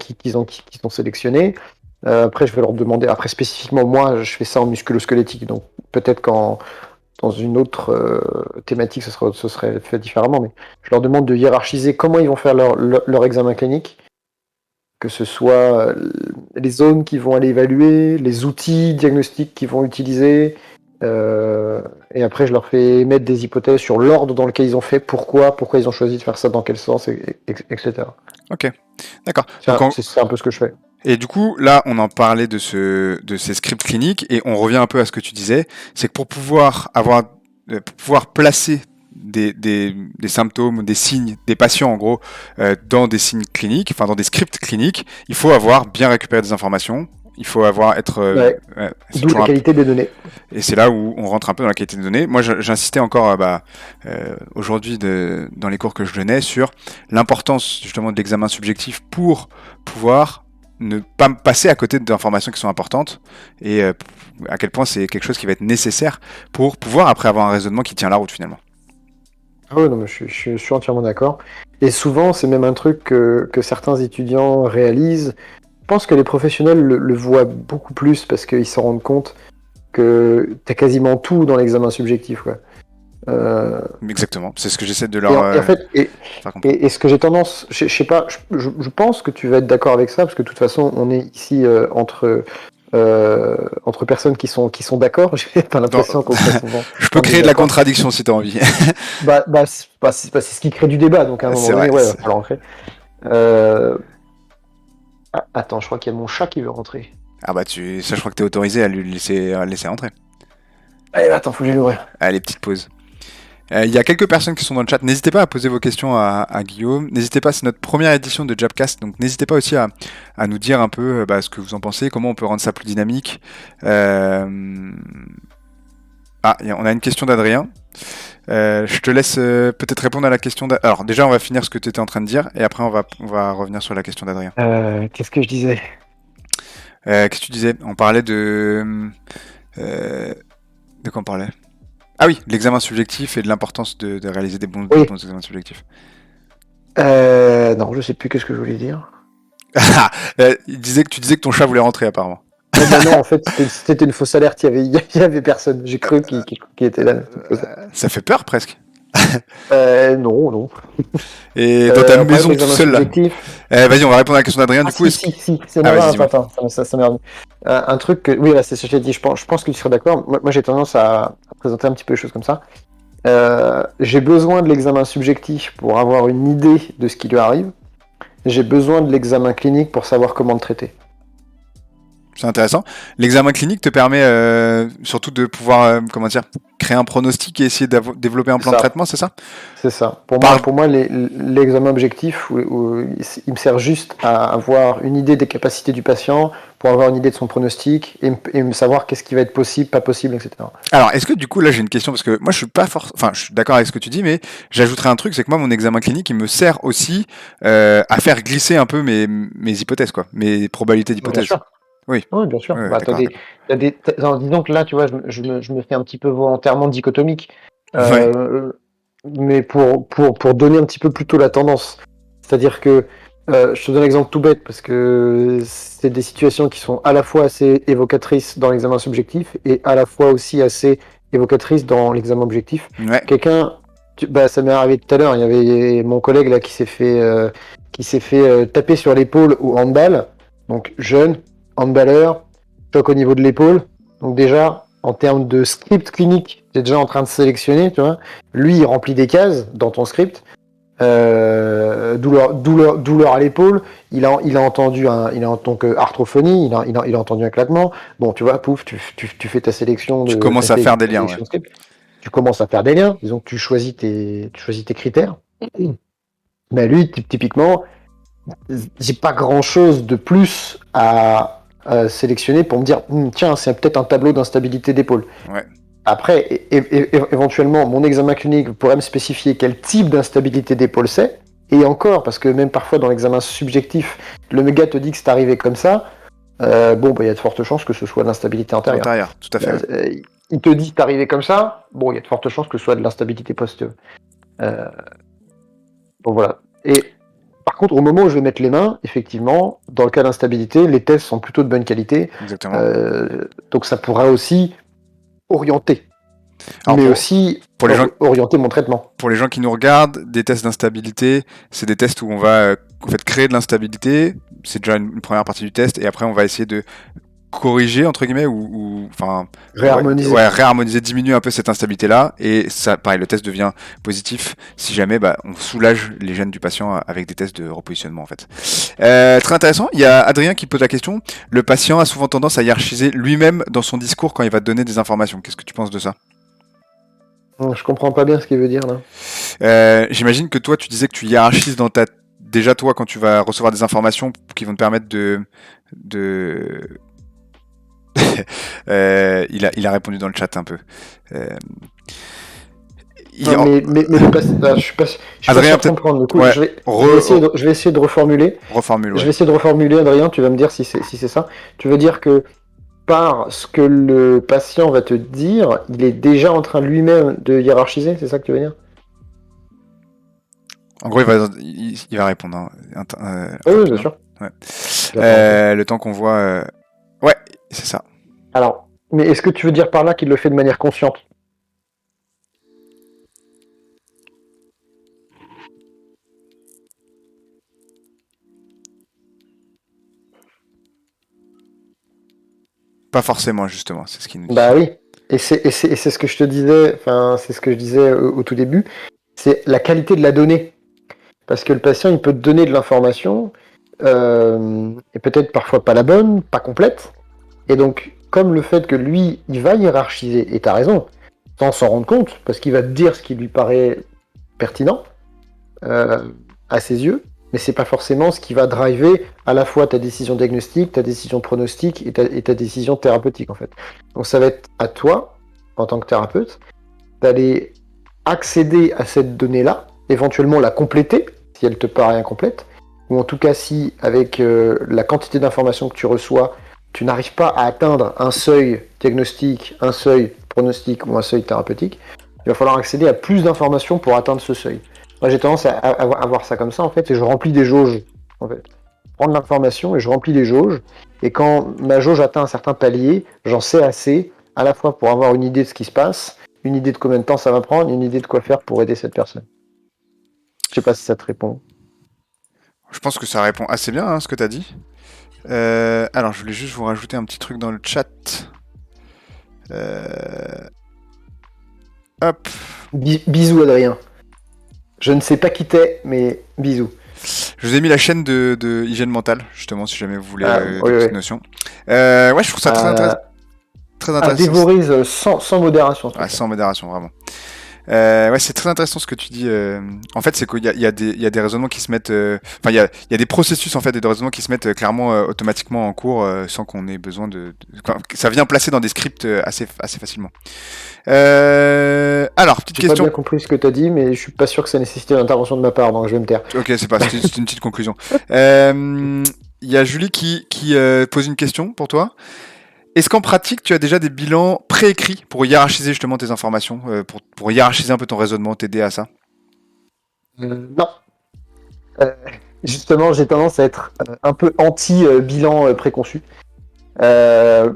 sélectionnés. Après, je vais leur demander, après spécifiquement, moi, je fais ça en musculo-squelettique, donc peut-être qu'en dans une autre thématique, ce serait fait différemment, mais je leur demande de hiérarchiser comment ils vont faire leur examen clinique, que ce soit les zones qu'ils vont aller évaluer, les outils diagnostiques qu'ils vont utiliser. Et après, je leur fais mettre des hypothèses sur l'ordre dans lequel ils ont fait, pourquoi ils ont choisi de faire ça, dans quel sens, etc. ok, d'accord. C'est Donc un, c'est- c'est un peu ce que je fais. et du coup, là, on en parlait de ces scripts cliniques et on revient un peu à ce que tu disais, c'est que pour pouvoir placer des symptômes, des signes, des patients en gros, dans des signes cliniques, enfin dans des scripts cliniques, il faut avoir bien récupéré des informations. Il faut être, Ouais. c'est D'où la toujours qualité des données. et c'est là où on rentre un peu dans la qualité des données. Moi, j'insistais encore aujourd'hui dans les cours que je donnais sur l'importance justement de l'examen subjectif pour pouvoir ne pas me passer à côté d'informations qui sont importantes et à quel point c'est quelque chose qui va être nécessaire pour pouvoir après avoir un raisonnement qui tient la route finalement. Ah ouais, non, mais je suis entièrement d'accord. Et souvent, c'est même un truc que certains étudiants réalisent. Je pense que les professionnels le voient beaucoup plus parce qu'ils se rendent compte que tu as quasiment tout dans l'examen subjectif, quoi. Euh, Exactement, c'est ce que j'essaie de et, leur en, et en fait, et, faire comprendre. et, et ce que j'ai tendance, je sais pas, je pense que tu vas être d'accord avec ça, parce que de toute façon, on est ici entre personnes qui sont d'accord. J'ai pas Dans- l'impression qu'on soit souvent je peux en créer de la désaccord. contradiction si tu as envie. C'est ce qui crée du débat, donc à un moment C'est donné, vrai. ouais, il va falloir en créer. Euh, attends, je crois qu'il y a mon chat qui veut rentrer. Ah bah ça je crois que tu es autorisé à le laisser entrer. Allez, attends, faut que j'aille l'ouvrir. Allez, petite pause. Il y a quelques personnes qui sont dans le chat. N'hésitez pas à poser vos questions à Guillaume. N'hésitez pas, c'est notre première édition de Jabcast, donc n'hésitez pas aussi à nous dire un peu ce que vous en pensez, comment on peut rendre ça plus dynamique. On a une question d'Adrien. Je te laisse peut-être répondre à la question d'Adrien. Alors déjà, on va finir ce que tu étais en train de dire, et après on va revenir sur la question d'Adrien. Qu'est-ce que je disais? Qu'est-ce que tu disais? On parlait euh, de quoi on parlait? Ah oui, l'examen subjectif et de l'importance de réaliser des bons Oui. examens subjectifs. Non, je sais plus qu'est-ce que je voulais dire. Tu disais que ton chat voulait rentrer apparemment. Ben non, en fait, c'était une fausse alerte, il y avait personne. J'ai cru qu'il était là. Ça fait peur presque. Non, non. Et dans ta On parlait de maison tout l'examen seul là. subjectif. Vas-y, on va répondre à la question d'Adrien. Ah Du coup, si, est-ce que... si, si, c'est Ah, vas-y, non, dis-moi. attends, ça m'est revenu. Un truc que, oui, là, c'est ce que j'ai dit, je pense que tu seras d'accord. Moi j'ai tendance à présenter un petit peu les choses comme ça. J'ai besoin de l'examen subjectif pour avoir une idée de ce qui lui arrive. J'ai besoin de l'examen clinique pour savoir comment le traiter. C'est intéressant. L'examen clinique te permet surtout de pouvoir, comment dire, créer un pronostic et essayer de développer un C'est plan de ça. traitement, c'est ça? C'est ça. Pour Par... moi, l'examen objectif, il me sert juste à avoir une idée des capacités du patient, pour avoir une idée de son pronostic et me savoir qu'est-ce qui va être possible, pas possible, etc. Alors, est-ce que du coup, là, j'ai une question parce que moi, je suis pas enfin, je suis d'accord avec ce que tu dis, mais j'ajouterais un truc, c'est que moi, mon examen clinique, il me sert aussi à faire glisser un peu mes hypothèses, quoi, mes probabilités Bien d'hypothèse. sûr. Oui, Oui, bien sûr. ouais, Bah, d'accord, d'accord. disons que là, tu vois, je me fais un petit peu volontairement dichotomique, Ouais, euh, mais pour donner un petit peu plutôt la tendance. C'est-à-dire que, je te donne l'exemple tout bête, parce que c'est des situations qui sont à la fois assez évocatrices dans l'examen subjectif et à la fois aussi assez évocatrices dans l'examen objectif. ouais, Quelqu'un, bah, ça m'est arrivé tout à l'heure, il y avait mon collègue là qui s'est fait taper sur l'épaule au handball, donc jeune handballeur, choc au niveau de l'épaule. Donc déjà, en termes de script clinique, tu es déjà en train de sélectionner, tu vois. Lui, il remplit des cases dans ton script. Douleur à l'épaule. Il a entendu donc arthrophonie. Il a entendu un claquement. Bon, tu vois, pouf, tu fais ta sélection tu de commences à faire des liens, ouais. sélection de script. Tu commences à faire des liens. Disons que tu choisis tes critères. Mais lui, typiquement, j'ai pas grand chose de plus à sélectionner pour me dire tiens, c'est peut-être un tableau d'instabilité d'épaule. Ouais. Après, éventuellement, mon examen clinique pourrait me spécifier quel type d'instabilité d'épaule c'est. Et encore, parce que même parfois dans l'examen subjectif, le gars te dit que c'est arrivé comme ça. Bon, bah, il y a de fortes chances que ce soit de l'instabilité antérieure. Antérieur, tout à fait. Ouais. Il te dit que c'est arrivé comme ça. Bon, il y a de fortes chances que ce soit de l'instabilité postérieure. Bon, voilà. Et par contre, au moment où je vais mettre les mains, effectivement, dans le cas d'instabilité, les tests sont plutôt de bonne qualité. Exactement. Donc ça pourra aussi orienter, Alors mais aussi pour les gens, orienter mon traitement. pour les gens qui nous regardent, des tests d'instabilité, c'est des tests où on va en fait créer de l'instabilité. C'est déjà une première partie du test, et après on va essayer de corriger entre guillemets ou enfin Réharmoniser. ouais, réharmoniser, diminuer un peu cette instabilité là, et ça pareil, le test devient positif si jamais on soulage les gènes du patient avec des tests de repositionnement en fait. Très intéressant. Il y a Adrien qui pose la question: le patient a souvent tendance à hiérarchiser lui-même dans son discours quand il va te donner des informations. Qu'est-ce que tu penses de ça? Je comprends pas bien ce qu'il veut dire là. J'imagine que toi tu disais que tu hiérarchises dans ta déjà toi quand tu vas recevoir des informations qui vont te permettre de il a répondu dans le chat un peu. Euh, Non, mais je suis pas Adrien, sûr de peut-être. comprendre. Du coup, Ouais. je vais essayer de reformuler. Reformule, Je ouais. vais essayer de reformuler, Adrien. Tu vas me dire si c'est ça. Tu veux dire que par ce que le patient va te dire, il est déjà en train lui-même de hiérarchiser, c'est ça que tu veux dire? En gros, il va répondre hein, Oui, bien rapidement. sûr. Ouais. D'accord. Le temps qu'on voit. Ouais, c'est ça. Alors, mais est-ce que tu veux dire par là qu'il le fait de manière consciente? Pas forcément, justement. C'est ce qu'il nous dit. Bah oui. Et c'est ce que je te disais, enfin, c'est ce que je disais au tout début, c'est la qualité de la donnée. Parce que le patient, il peut te donner de l'information, et peut-être parfois pas la bonne, pas complète. Et donc, comme le fait que lui, il va hiérarchiser, et t'as raison, sans s'en rendre compte, parce qu'il va te dire ce qui lui paraît pertinent euh, à ses yeux, mais c'est pas forcément ce qui va driver à la fois ta décision diagnostique, ta décision pronostique et ta décision thérapeutique en fait. Donc ça va être à toi, en tant que thérapeute, d'aller accéder à cette donnée-là, éventuellement la compléter, si elle te paraît incomplète, ou en tout cas si, avec la quantité d'informations que tu reçois, tu n'arrives pas à atteindre un seuil diagnostique, un seuil pronostic ou un seuil thérapeutique, il va falloir accéder à plus d'informations pour atteindre ce seuil. Moi j'ai tendance à voir ça comme ça en fait, et je remplis des jauges en fait. prends de l'information et je remplis les jauges. Et quand ma jauge atteint un certain palier, j'en sais assez, à la fois pour avoir une idée de ce qui se passe, une idée de combien de temps ça va prendre, une idée de quoi faire pour aider cette personne. Je sais pas si ça te répond. Je pense que ça répond assez bien à ce que tu as dit. Alors, je voulais juste vous rajouter un petit truc dans le chat. Hop. Bisous Adrien. Je ne sais pas qui t'es, mais bisous. Je vous ai mis la chaîne de hygiène mentale, justement, si jamais vous voulez Oui, des petites oui. notions. Ouais, je trouve ça très À intéressant. dévorise sans modération. Ouais, sans modération, vraiment. Ouais, c'est très intéressant ce que tu dis. En fait, c'est qu'il y a des raisonnements qui se mettent. Enfin, il y a des processus en fait, et des raisonnements qui se mettent clairement automatiquement en cours sans qu'on ait besoin ça vient placer dans des scripts assez facilement. Alors, petite J'ai pas question. bien compris ce que tu as dit, mais je suis pas sûr que ça nécessitait une intervention de ma part, donc je vais me taire. Ok, c'est une petite conclusion. Il y a Julie qui pose une question pour toi. Est-ce qu'en pratique, tu as déjà des bilans préécrits pour hiérarchiser justement tes informations, pour hiérarchiser un peu ton raisonnement, t'aider à ça? Non. Euh, Justement, j'ai tendance à être un peu anti-bilan préconçu. Euh,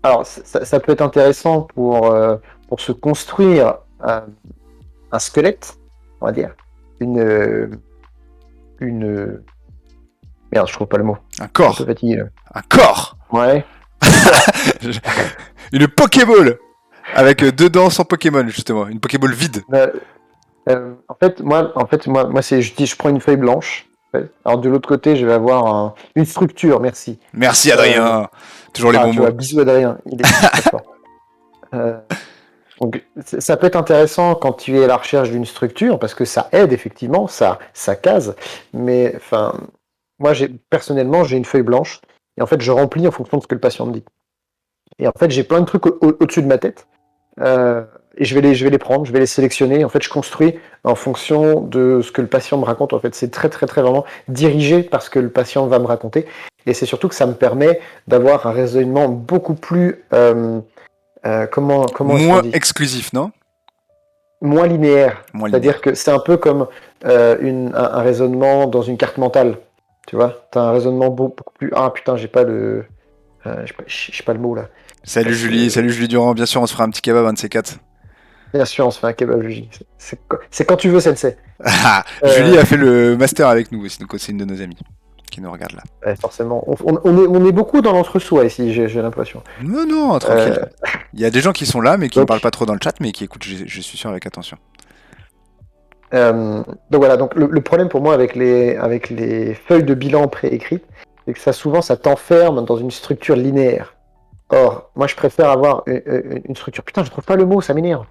alors, ça peut être intéressant pour se construire un squelette, on va dire. Une... Merde, je trouve pas le mot. Un Je suis un corps. peu fatigué, là. Un corps. Ouais. Une Pokéball avec dedans sans Pokémon justement, une Pokéball vide. Moi, je prends une feuille blanche. En fait. Alors, de l'autre côté, je vais avoir une structure, merci. Merci Adrien. Toujours les bons Tu mots. vois, bisous Adrien, il est très fort. Donc, ça peut être intéressant quand tu es à la recherche d'une structure, parce que ça aide effectivement, ça case. Mais enfin, moi, personnellement, j'ai une feuille blanche, et en fait, je remplis en fonction de ce que le patient me dit. Et en fait, j'ai plein de trucs au-dessus de ma tête. Et je vais les prendre, je vais les sélectionner. En fait, je construis en fonction de ce que le patient me raconte. En fait, c'est très, très, très vraiment dirigé par ce que le patient va me raconter. Et c'est surtout que ça me permet d'avoir un raisonnement beaucoup plus, comment est-ce qu'on Moins dit? exclusif, non? Moins linéaire. Moins C'est-à-dire linéaire. que c'est un peu comme un raisonnement dans une carte mentale. Tu vois, t'as un raisonnement beaucoup plus. Ah putain, j'ai pas le mot là. Salut Julie, C'est salut Julie Durand. Bien sûr, on se fera un petit kebab, un de ces quatre. Bien sûr, on se fait un kebab Luigi. C'est quand tu veux, Sensei. Ah, Euh, Julie a fait le master avec nous aussi, donc c'est une de nos amies qui nous regarde là. ouais, forcément. On est beaucoup dans l'entre-soi ici, j'ai l'impression. Non, non, Euh, tranquille. Il y a des gens qui sont là, mais qui ne donc, parlent pas trop dans le chat, mais qui écoutent, je suis sûr, avec attention. donc voilà, donc le problème pour moi avec les feuilles de bilan préécrites, c'est que ça t'enferme dans une structure linéaire. Or, moi je préfère avoir une structure, putain, je trouve pas le mot, ça m'énerve,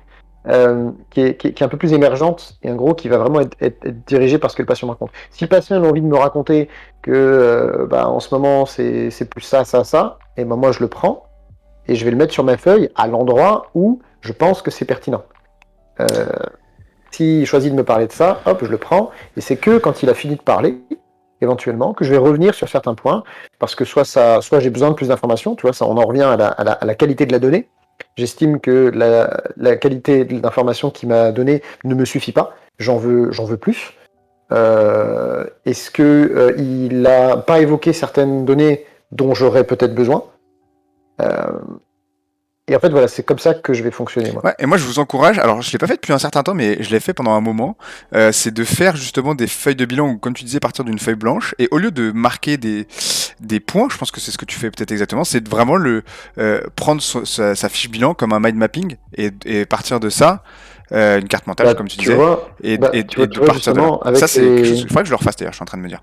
qui est un peu plus émergente et en gros qui va vraiment être dirigée par ce que le patient me raconte. Si le patient a envie de me raconter que en ce moment c'est plus ça, et ben moi je le prends et je vais le mettre sur ma feuille à l'endroit où je pense que c'est pertinent. Euh, S'il choisit de me parler de ça, hop, je le prends, et c'est que quand il a fini de parler, éventuellement, que je vais revenir sur certains points, parce que soit j'ai besoin de plus d'informations, tu vois, ça on en revient à la qualité de la donnée. J'estime que la qualité de l'information qu'il m'a donnée ne me suffit pas, j'en veux plus. Est-ce que il n'a pas évoqué certaines données dont j'aurais peut-être besoin? Euh, et en fait, voilà, c'est comme ça que je vais fonctionner, moi. Ouais, et moi je vous encourage, alors je l'ai pas fait depuis un certain temps, mais je l'ai fait pendant un moment, c'est de faire justement des feuilles de bilan, ou comme tu disais, partir d'une feuille blanche, et au lieu de marquer des points, je pense que c'est ce que tu fais peut-être exactement, c'est de vraiment prendre sa fiche bilan comme un mind mapping, et partir de ça, une carte mentale, Bah, comme tu tu disais, vois, et de tu vois partir de là. justement, Ça c'est quelque chose, il faudrait que je le refasse d'ailleurs, je suis en train de me dire.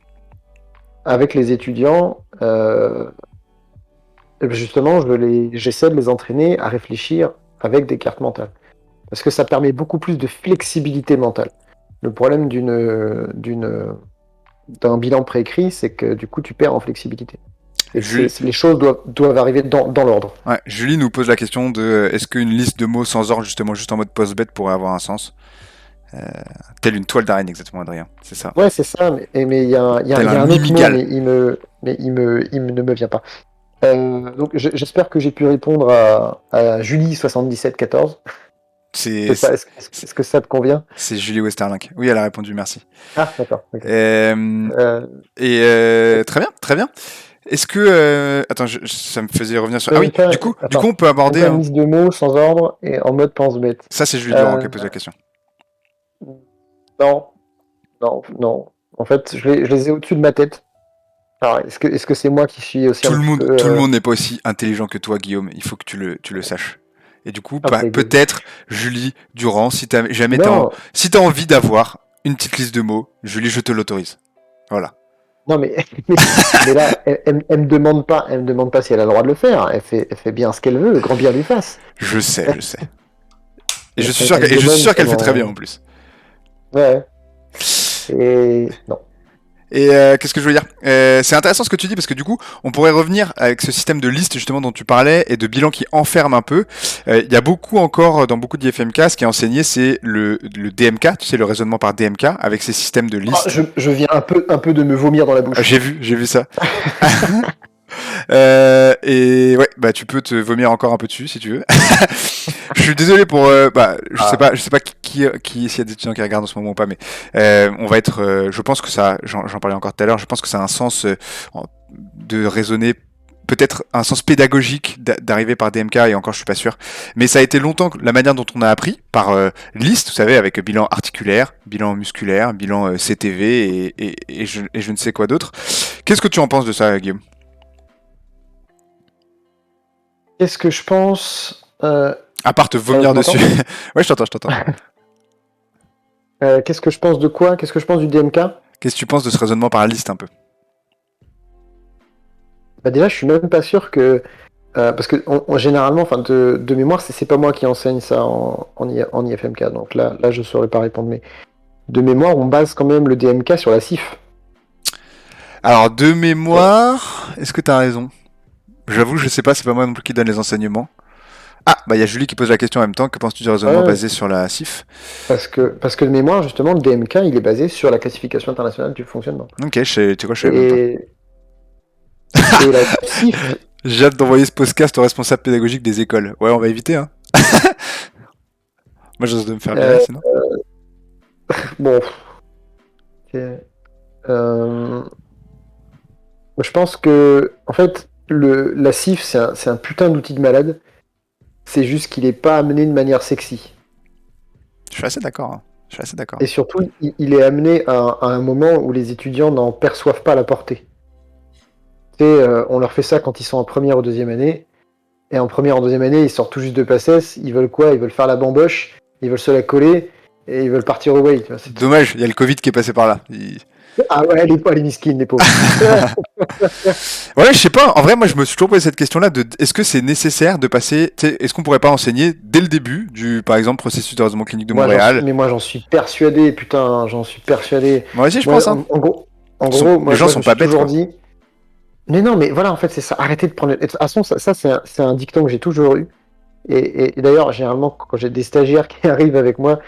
avec les étudiants, justement, j'essaie de les entraîner à réfléchir avec des cartes mentales. Parce que ça permet beaucoup plus de flexibilité mentale. Le problème d'un bilan préécrit, c'est que du coup, tu perds en flexibilité. Et que les choses doivent arriver dans l'ordre. Ouais, Julie nous pose la question de est-ce qu'une liste de mots sans ordre, justement, juste en mode post-bête pourrait avoir un sens? Telle une toile d'araignée, exactement, Adrien, c'est ça. Ouais, c'est ça, mais il y a Tel un un autre mot, mimigal. mais il ne me vient pas. Donc j'espère que j'ai pu répondre à Julie 7714. C'est Est-ce que ça te convient? c'est Julie Westerlink. Oui, elle a répondu, merci. Ah, d'accord. Ok. Euh, Euh, très bien, très bien. Est-ce que attends, ça me faisait revenir sur. Ah oui, du coup, Attends, on peut même aborder. pas une liste de mots sans ordre et en mode pense-bête. Ça, c'est Julie Durand qui Euh, pose la question. non, non, non. En fait, je les ai au-dessus de ma tête. Alors, est-ce que c'est moi qui suis aussi un petit peu. Tout le monde n'est pas aussi intelligent que toi, Guillaume. Il faut que tu le saches. Et du coup, Ok, good. peut-être Julie Durand, si t'as jamais Non, si t'as envie d'avoir une petite liste de mots, Julie, je te l'autorise. Voilà. non, mais, mais là, elle me demande pas si elle a le droit de le faire. Elle fait bien ce qu'elle veut, grand bien lui fasse. Je sais, je sais. Et Elle me je suis demande sûr qu'elle fait très bien comment. en plus. Ouais. Et non. Et qu'est-ce que je veux dire c'est intéressant ce que tu dis parce que du coup, on pourrait revenir avec ce système de liste justement dont tu parlais et de bilan qui enferme un peu. Il y a beaucoup encore dans beaucoup d'IFMK, ce qui est enseigné, c'est le DMK, tu sais, le raisonnement par DMK avec ces systèmes de Oh, listes. je viens un peu de me vomir dans la Ah, bouche. j'ai vu ça. Et ouais, bah tu peux te vomir encore un peu dessus si tu veux. Je suis désolé pour, bah Ah. je sais pas s'il y a des étudiants qui regardent en ce moment ou pas, mais on va être, je pense que ça, j'en parlais encore tout à l'heure, je pense que ça a un sens de raisonner, peut-être un sens pédagogique d'arriver par DMK et encore je suis pas sûr, mais ça a été longtemps la manière dont on a appris par liste, vous savez, avec bilan articulaire, bilan musculaire, bilan CTV et je ne sais quoi d'autre. Qu'est-ce que tu en penses de ça, Guillaume? Qu'est-ce que je pense À part te vomir tu m'entends? dessus. Ouais, je t'entends. Qu'est-ce que je pense de quoi? Qu'est-ce que je pense du DMK? Qu'est-ce que tu penses de ce raisonnement par liste un peu? Bah déjà, je suis même pas sûr que parce que généralement, enfin de mémoire, c'est pas moi qui enseigne ça en IFMK, donc là je saurais pas répondre, mais de mémoire, on base quand même le DMK sur la CIF. Alors, de mémoire, est-ce que t'as raison? J'avoue, je sais pas, c'est pas moi non plus qui donne les enseignements. Ah, bah il y a Julie qui pose la question en même temps. Que penses-tu du raisonnement Ouais, basé sur la CIF? parce que de mémoire, justement, le DMK, il est basé sur la classification internationale du fonctionnement. Ok, tu sais quoi, je savais même pas. Et, et la CIF, J'ai hâte d'envoyer ce podcast au responsable pédagogique des écoles. Ouais, on va éviter, hein. Moi, j'ose de me faire virer, euh, sinon. bon, ok. Euh, je pense que, en fait, la CIF, c'est un putain d'outil de malade. C'est juste qu'il n'est pas amené de manière sexy. Je suis assez d'accord, hein. Je suis assez d'accord. Et surtout, il est amené à un moment où les étudiants n'en perçoivent pas la portée. Tu sais, on leur fait ça quand ils sont en première ou deuxième année. Et en première ou deuxième année, ils sortent tout juste de PACES. Ils veulent quoi? Ils veulent faire la bamboche. Ils veulent se la coller. Et ils veulent partir au way. Tu vois, c'est tout. Dommage, il y a le Covid qui est passé par là. Ah ouais, les miskines, les pauvres. Ouais, je sais pas. En vrai, moi, je me suis toujours posé cette question-là de est-ce que c'est nécessaire de passer, tu sais, est-ce qu'on pourrait pas enseigner dès le début du, par exemple, processus de raisonnement clinique de Montréal? Mais moi, j'en suis persuadé, putain, j'en suis persuadé. Moi aussi, je Moi, pense, hein. en gros, Les gens moi, je sont me pas suis bêtes, toujours quoi. dit. Mais non, mais voilà, en fait, c'est ça. Arrêtez de prendre. De toute façon, ça c'est un dicton que j'ai toujours eu. Et d'ailleurs, généralement, quand j'ai des stagiaires qui arrivent avec moi,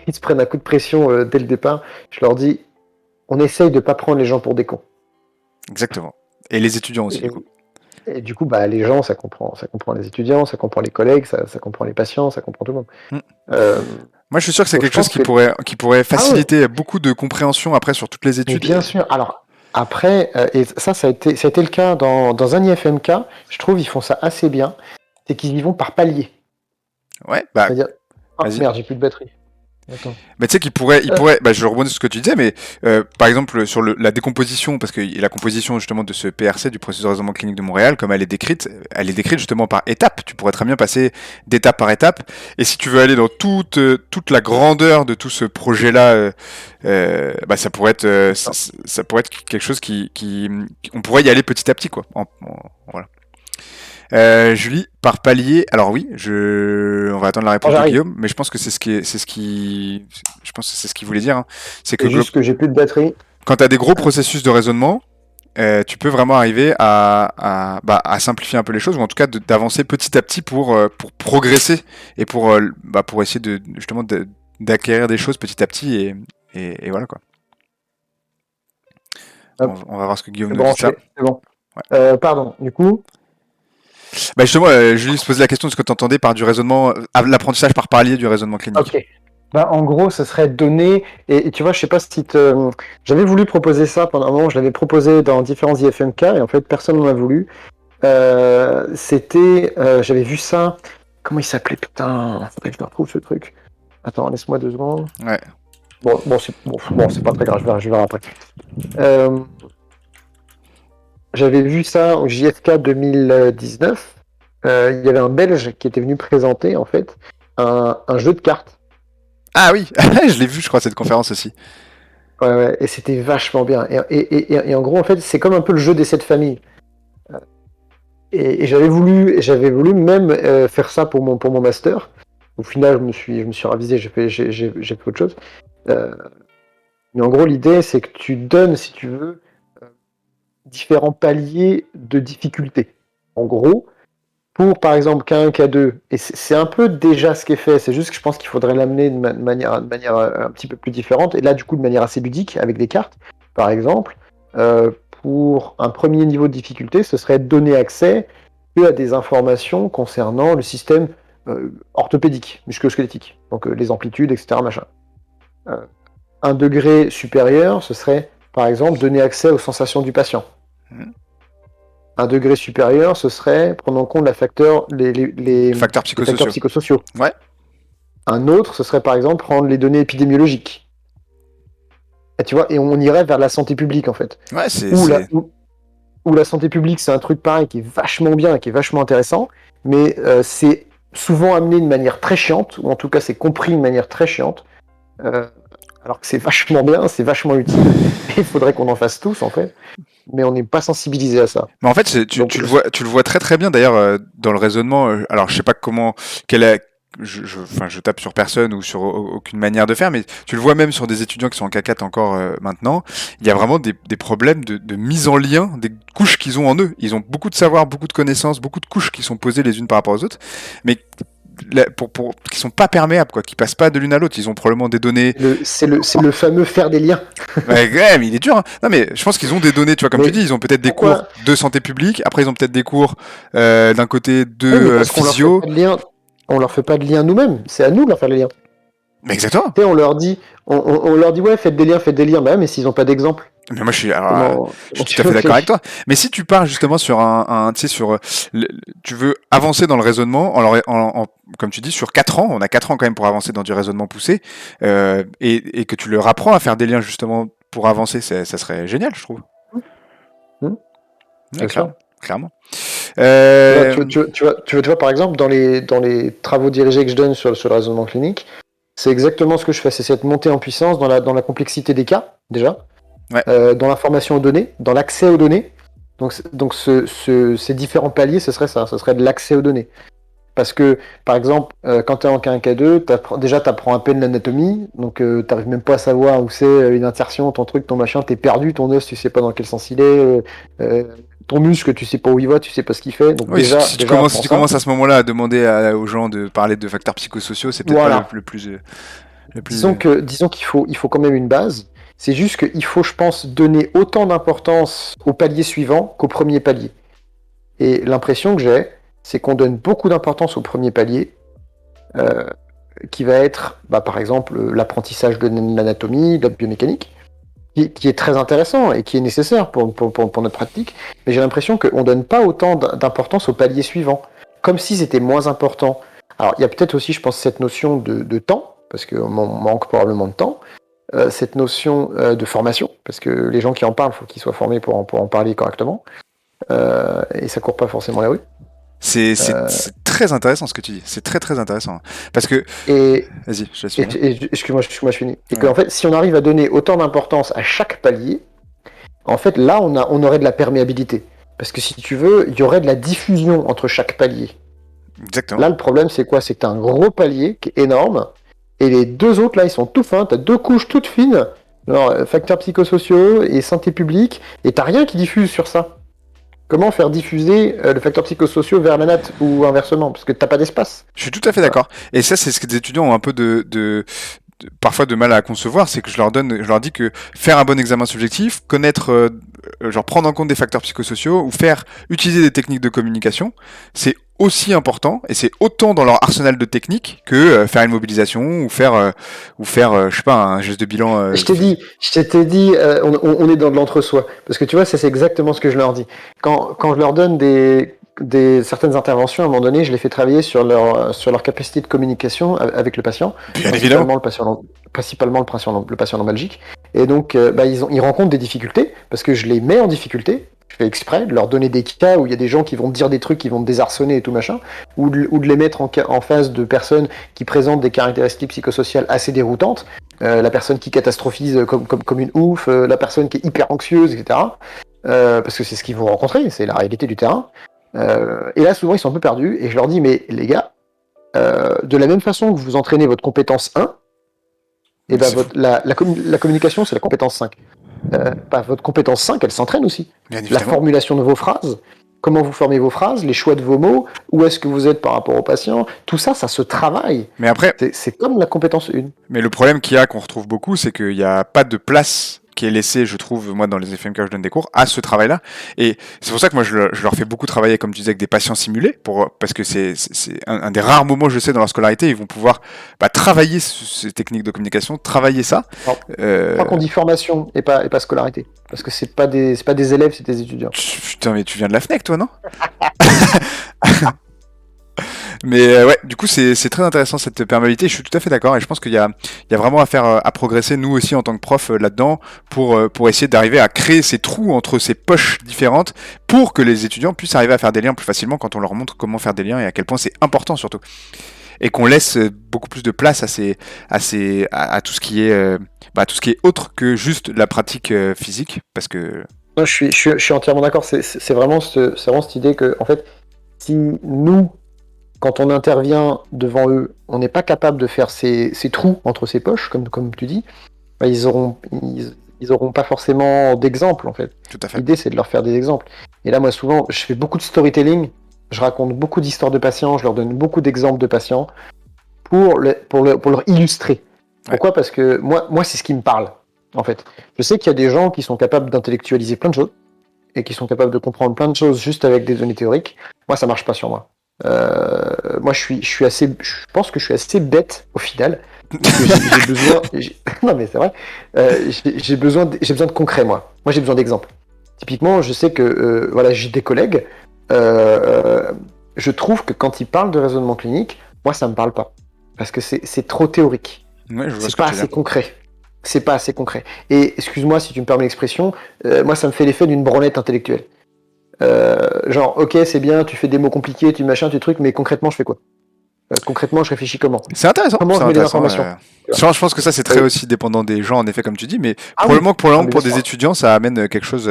ils se prennent un coup de pression dès le départ. Je leur dis, on essaye de pas prendre les gens pour des cons. Exactement. Et les étudiants aussi, du Et, coup. et du coup, bah, les gens, ça comprend les étudiants, ça comprend les collègues, ça comprend les patients, ça comprend tout le monde. Mm. Euh, Moi, je suis sûr que c'est donc je quelque chose pense que, qui pourrait ah ouais, faciliter beaucoup de compréhension après sur toutes les mais études. bien sûr. Alors après, et ça a été le cas dans un IFMK. Je trouve ils font ça assez bien. C'est qu'ils y vont par palier. Ouais, bah, C'est-à-dire, oh vas-y. merde, j'ai plus de batterie. Attends. Mais tu sais il Euh, pourrait, bah, je rebondis sur ce que tu disais, mais par exemple sur la décomposition, parce que la composition justement de ce PRC, du processus de raisonnement clinique de Montréal, comme elle est décrite justement par étapes. Tu pourrais très bien passer d'étape par étape. Et si tu veux aller dans toute la grandeur de tout ce projet-là, bah, ça pourrait être, ça pourrait être quelque chose on pourrait y aller petit à petit, quoi. Voilà. Julie, par palier, alors oui, on va attendre la oh, réponse de j'arrive. Guillaume, mais je pense que je pense que c'est ce qu'il voulait dire, hein. C'est que C'est juste que j'ai plus de batterie. quand tu as des gros processus de raisonnement, tu peux vraiment arriver à simplifier un peu les choses, ou en tout cas d'avancer petit à petit pour progresser et pour essayer justement d'acquérir des choses petit à petit et voilà quoi. Hop, On va voir ce que Guillaume c'est nous dit de ça. branché, c'est bon. Ouais. Pardon, du coup. Bah justement, Julie se posait la question de ce que tu entendais par du raisonnement, l'apprentissage par palier du raisonnement clinique. Ok. Bah, en gros, ce serait donner. Et tu vois, je sais pas si j'avais voulu proposer ça pendant un moment, je l'avais proposé dans différents IFMK, et en fait, personne n'en a voulu. J'avais vu ça. Comment il s'appelait? Putain, faudrait que je le retrouve ce truc. Attends, laisse-moi 2 secondes. Ouais. Bon, c'est pas très grave, je verrai après. Euh, J'avais vu ça au JFK 2019. Il y avait un Belge qui était venu présenter, en fait, un jeu de cartes. Ah oui, je l'ai vu, je crois, cette conférence aussi. Ouais, ouais, et c'était vachement bien. Et en gros, en fait, c'est comme un peu le jeu des 7 familles. Et j'avais voulu même faire ça pour mon master. Au final, je me suis ravisé, j'ai fait autre chose. Euh, mais en gros, l'idée, c'est que tu donnes, si tu veux, différents paliers de difficulté. En gros, pour par exemple K1, K2, et c'est un peu déjà ce qui est fait, c'est juste que je pense qu'il faudrait l'amener de manière un petit peu plus différente, et là, du coup, de manière assez ludique, avec des cartes, par exemple. Pour un premier niveau de difficulté, ce serait de donner accès à des informations concernant le système orthopédique, musculo-squelettique, donc les amplitudes, etc. Machin. Euh, un degré supérieur, ce serait, par exemple, donner accès aux sensations du patient. Mhm. Un degré supérieur, ce serait prendre en compte les Facteurs facteurs psychosociaux. psychosociaux. Ouais. Un autre, ce serait par exemple prendre les données épidémiologiques. Et tu vois, et on irait vers la santé publique en fait. Ouais, Où la santé publique, c'est un truc pareil qui est vachement bien, qui est vachement intéressant, mais c'est souvent amené de manière très chiante, ou en tout cas c'est compris de manière très chiante, euh, alors que c'est vachement bien, c'est vachement utile, et il faudrait qu'on en fasse tous en fait, mais on n'est pas sensibilisé à ça. Mais en fait, Donc, tu le vois très très bien d'ailleurs dans le raisonnement. Alors, je sais pas comment, quelle est, enfin, je tape sur personne ou sur aucune manière de faire, mais tu le vois même sur des étudiants qui sont en K4 encore maintenant. Il y a vraiment des problèmes de mise en lien des couches qu'ils ont en eux. Ils ont beaucoup de savoir, beaucoup de connaissances, beaucoup de couches qui sont posées les unes par rapport aux autres, mais qui sont pas perméables, quoi, qui passent pas de l'une à l'autre. Ils ont probablement des données. c'est le fameux faire des liens. Ouais, mais il est dur. Hein. Non, mais je pense qu'ils ont des données, tu vois, comme tu Mais dis, ils ont peut-être des cours pourquoi? de santé publique. Après, ils ont peut-être des cours d'un côté de Oui, mais parce qu'on leur fait physio. pas de lien, on leur fait pas de lien nous-mêmes. C'est à nous de leur faire les liens. Mais exactement. Tu sais, on leur dit ouais, faites des liens. Bah, mais s'ils ont pas d'exemple, Mais moi, je comment suis tout tu à fait veux que d'accord avec toi. Mais si tu pars justement sur tu sais, tu veux avancer dans le raisonnement, comme tu dis, sur 4 ans, on a 4 ans quand même pour avancer dans du raisonnement poussé, et que tu leur apprends à faire des liens justement pour avancer, ça serait génial, je trouve. Hmm, Ouais, bien sûr. clairement. Tu vois, Euh, tu vois, par exemple, dans les travaux dirigés que je donne sur le raisonnement clinique, c'est exactement ce que je fais. C'est cette montée en puissance dans la complexité des cas, déjà, ouais. dans l'information aux données, dans l'accès aux données. Donc ces différents paliers, ce serait ça. Ce serait de l'accès aux données. Parce que, par exemple, quand tu es en K1, K2, déjà, tu apprends à peine l'anatomie, donc tu n'arrives même pas à savoir où c'est une insertion, ton truc, ton machin, tu es perdu, ton os, tu sais pas dans quel sens il est, euh, ton muscle, tu sais pas où il va, tu sais pas ce qu'il fait, donc Oui, déjà, déjà si apprends tu ça. commences à ce moment-là à demander aux gens de parler de facteurs psychosociaux, c'est peut-être pas Voilà. le plus, le Disons plus. qu'il faut quand même une base. C'est juste qu'il faut, je pense, donner autant d'importance au palier suivant qu'au premier palier. Et l'impression que j'ai, c'est qu'on donne beaucoup d'importance au premier palier, euh, qui va être, bah, par exemple, l'apprentissage de l'anatomie, de la biomécanique, qui est très intéressant et qui est nécessaire pour notre pratique. Mais j'ai l'impression qu'on ne donne pas autant d'importance au palier suivant, comme si c'était moins important. Alors, il y a peut-être aussi, je pense, cette notion de temps, parce qu'on manque probablement de temps, cette notion de formation, parce que les gens qui en parlent, il faut qu'ils soient formés pour en parler correctement, et ça court pas forcément la rue. Euh, C'est très intéressant ce que tu dis. C'est très très intéressant. Parce que, et, vas-y, je laisse et, finir. excuse-moi, je finis. Et Ouais. qu'en fait, si on arrive à donner autant d'importance à chaque palier, en fait, là, on aurait de la perméabilité. Parce que si tu veux, il y aurait de la diffusion entre chaque palier. Exactement. Là, le problème, c'est quoi? C'est que tu as un gros palier qui est énorme, et les deux autres, là, ils sont tout fins, tu as deux couches toutes fines, genre facteurs psychosociaux et santé publique, et t'as rien qui diffuse sur ça. Comment faire diffuser le facteur psychosociaux vers la natte ou inversement? Parce que t'as pas d'espace. Je suis tout à fait Voilà. d'accord. Et ça, c'est ce que des étudiants ont un peu parfois de mal à concevoir, c'est que je leur dis que faire un bon examen subjectif, connaître genre prendre en compte des facteurs psychosociaux ou utiliser des techniques de communication, c'est aussi important et c'est autant dans leur arsenal de techniques que faire une mobilisation ou faire je sais pas un geste de bilan. Je t'ai dit, on est dans de l'entre-soi. Parce que tu vois, ça c'est exactement ce que je leur dis. Quand je leur donne certaines interventions, à un moment donné, je les fais travailler sur leur capacité de communication avec le patient, Bien évidemment. principalement le patient lombalgique. Et donc, ils rencontrent des difficultés parce que je les mets en difficulté. Je fais exprès de leur donner des cas où il y a des gens qui vont dire des trucs, qui vont me désarçonner et tout machin, ou de les mettre en face de personnes qui présentent des caractéristiques psychosociales assez déroutantes. La personne qui catastrophise comme une ouf, la personne qui est hyper anxieuse, etc. Parce que c'est ce qu'ils vont rencontrer, c'est la réalité du terrain. Et là, souvent, ils sont un peu perdus, et je leur dis, mais les gars, de la même façon que vous entraînez votre compétence 1, et ben la communication, c'est la compétence 5. Votre compétence 5, elle s'entraîne aussi. La formulation de vos phrases, comment vous formez vos phrases, les choix de vos mots, où est-ce que vous êtes par rapport au patient, tout ça, ça se travaille. Mais après, c'est comme la compétence 1. Mais le problème qu'on retrouve beaucoup, c'est qu'il n'y a pas de place qui est laissée, je trouve, moi, dans les FMK que je donne des cours, à ce travail-là. Et c'est pour ça que moi, je leur fais beaucoup travailler, comme tu disais, avec des patients simulés, parce que c'est un des rares moments, je sais, dans leur scolarité, ils vont pouvoir travailler ces techniques de communication, travailler ça. Je crois qu'on dit formation et pas scolarité. Parce que c'est pas des élèves, c'est des étudiants. Putain, mais tu viens de la FNEC, toi, non? Mais ouais, du coup, c'est très intéressant cette perméabilité. Je suis tout à fait d'accord et je pense qu'il y a vraiment à faire à progresser, nous aussi en tant que prof là-dedans, pour essayer d'arriver à créer ces trous entre ces poches différentes pour que les étudiants puissent arriver à faire des liens plus facilement quand on leur montre comment faire des liens et à quel point c'est important surtout. Et qu'on laisse beaucoup plus de place à tout ce qui est tout ce qui est autre que juste la pratique physique, parce que Non, je suis entièrement d'accord. C'est vraiment cette idée que, en fait, si nous, quand on intervient devant eux, on n'est pas capable de faire ces trous entre ces poches, comme tu dis, ils auront pas forcément d'exemples, en fait. tout à fait. L'idée, c'est de leur faire des exemples. Et là, moi, souvent, je fais beaucoup de storytelling, je raconte beaucoup d'histoires de patients, je leur donne beaucoup d'exemples de patients pour leur illustrer. Pourquoi ? Parce que moi, c'est ce qui me parle, en fait. Je sais qu'il y a des gens qui sont capables d'intellectualiser plein de choses et qui sont capables de comprendre plein de choses juste avec des données théoriques. Moi, ça marche pas sur moi. Moi, je pense que je suis assez bête au final. J'ai besoin. Non, mais c'est vrai. J'ai besoin de concret, moi. Moi, j'ai besoin d'exemples. Typiquement, je sais que j'ai des collègues. Je trouve que quand ils parlent de raisonnement clinique, moi, ça me parle pas parce que c'est trop théorique. Ouais, c'est pas assez concret. C'est pas assez concret. Et excuse-moi si tu me permets l'expression, moi, ça me fait l'effet d'une branlette intellectuelle. Genre, ok, c'est bien, tu fais des mots compliqués, tu machin, tu trucs, mais concrètement, je fais quoi ? Concrètement, je réfléchis comment ? C'est intéressant. Comment je mets les informations ? Je pense que ça, c'est très aussi dépendant des gens, en effet, comme tu dis, mais probablement que pour des étudiants, ça amène quelque chose.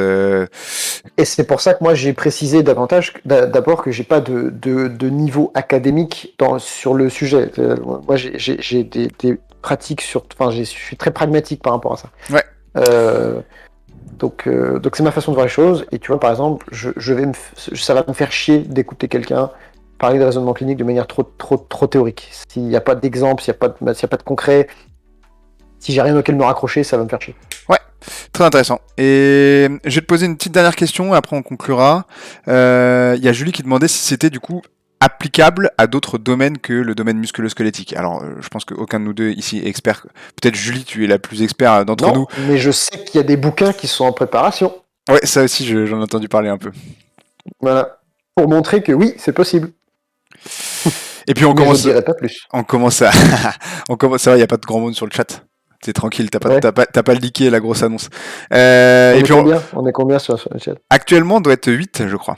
Et c'est pour ça que moi, j'ai précisé davantage, d'abord, que j'ai pas de niveau académique sur le sujet. Moi, j'ai des pratiques je suis très pragmatique par rapport à ça. Ouais. Donc c'est ma façon de voir les choses. Et tu vois, par exemple, ça va me faire chier d'écouter quelqu'un parler de raisonnement clinique de manière trop théorique. S'il n'y a pas d'exemple, s'il n'y a pas de concret, si j'ai rien auquel me raccrocher, ça va me faire chier. Ouais, très intéressant. Et je vais te poser une petite dernière question, et après on conclura. Il y a Julie qui demandait si c'était du coup applicable à d'autres domaines que le domaine musculo-squelettique. Alors, je pense qu'aucun de nous deux ici est expert. Peut-être Julie, tu es la plus expert d'entre nous. Mais je sais qu'il y a des bouquins qui sont en préparation. Ouais, ça aussi, j'en ai entendu parler un peu. Voilà. Pour montrer que oui, c'est possible. Et puis on commence. Je dirais pas plus. On commence à. Ça va, il n'y a pas de grand monde sur le chat. T'es tranquille, t'as pas leaké la grosse annonce. On est combien sur le chat ? Actuellement, on doit être 8, je crois.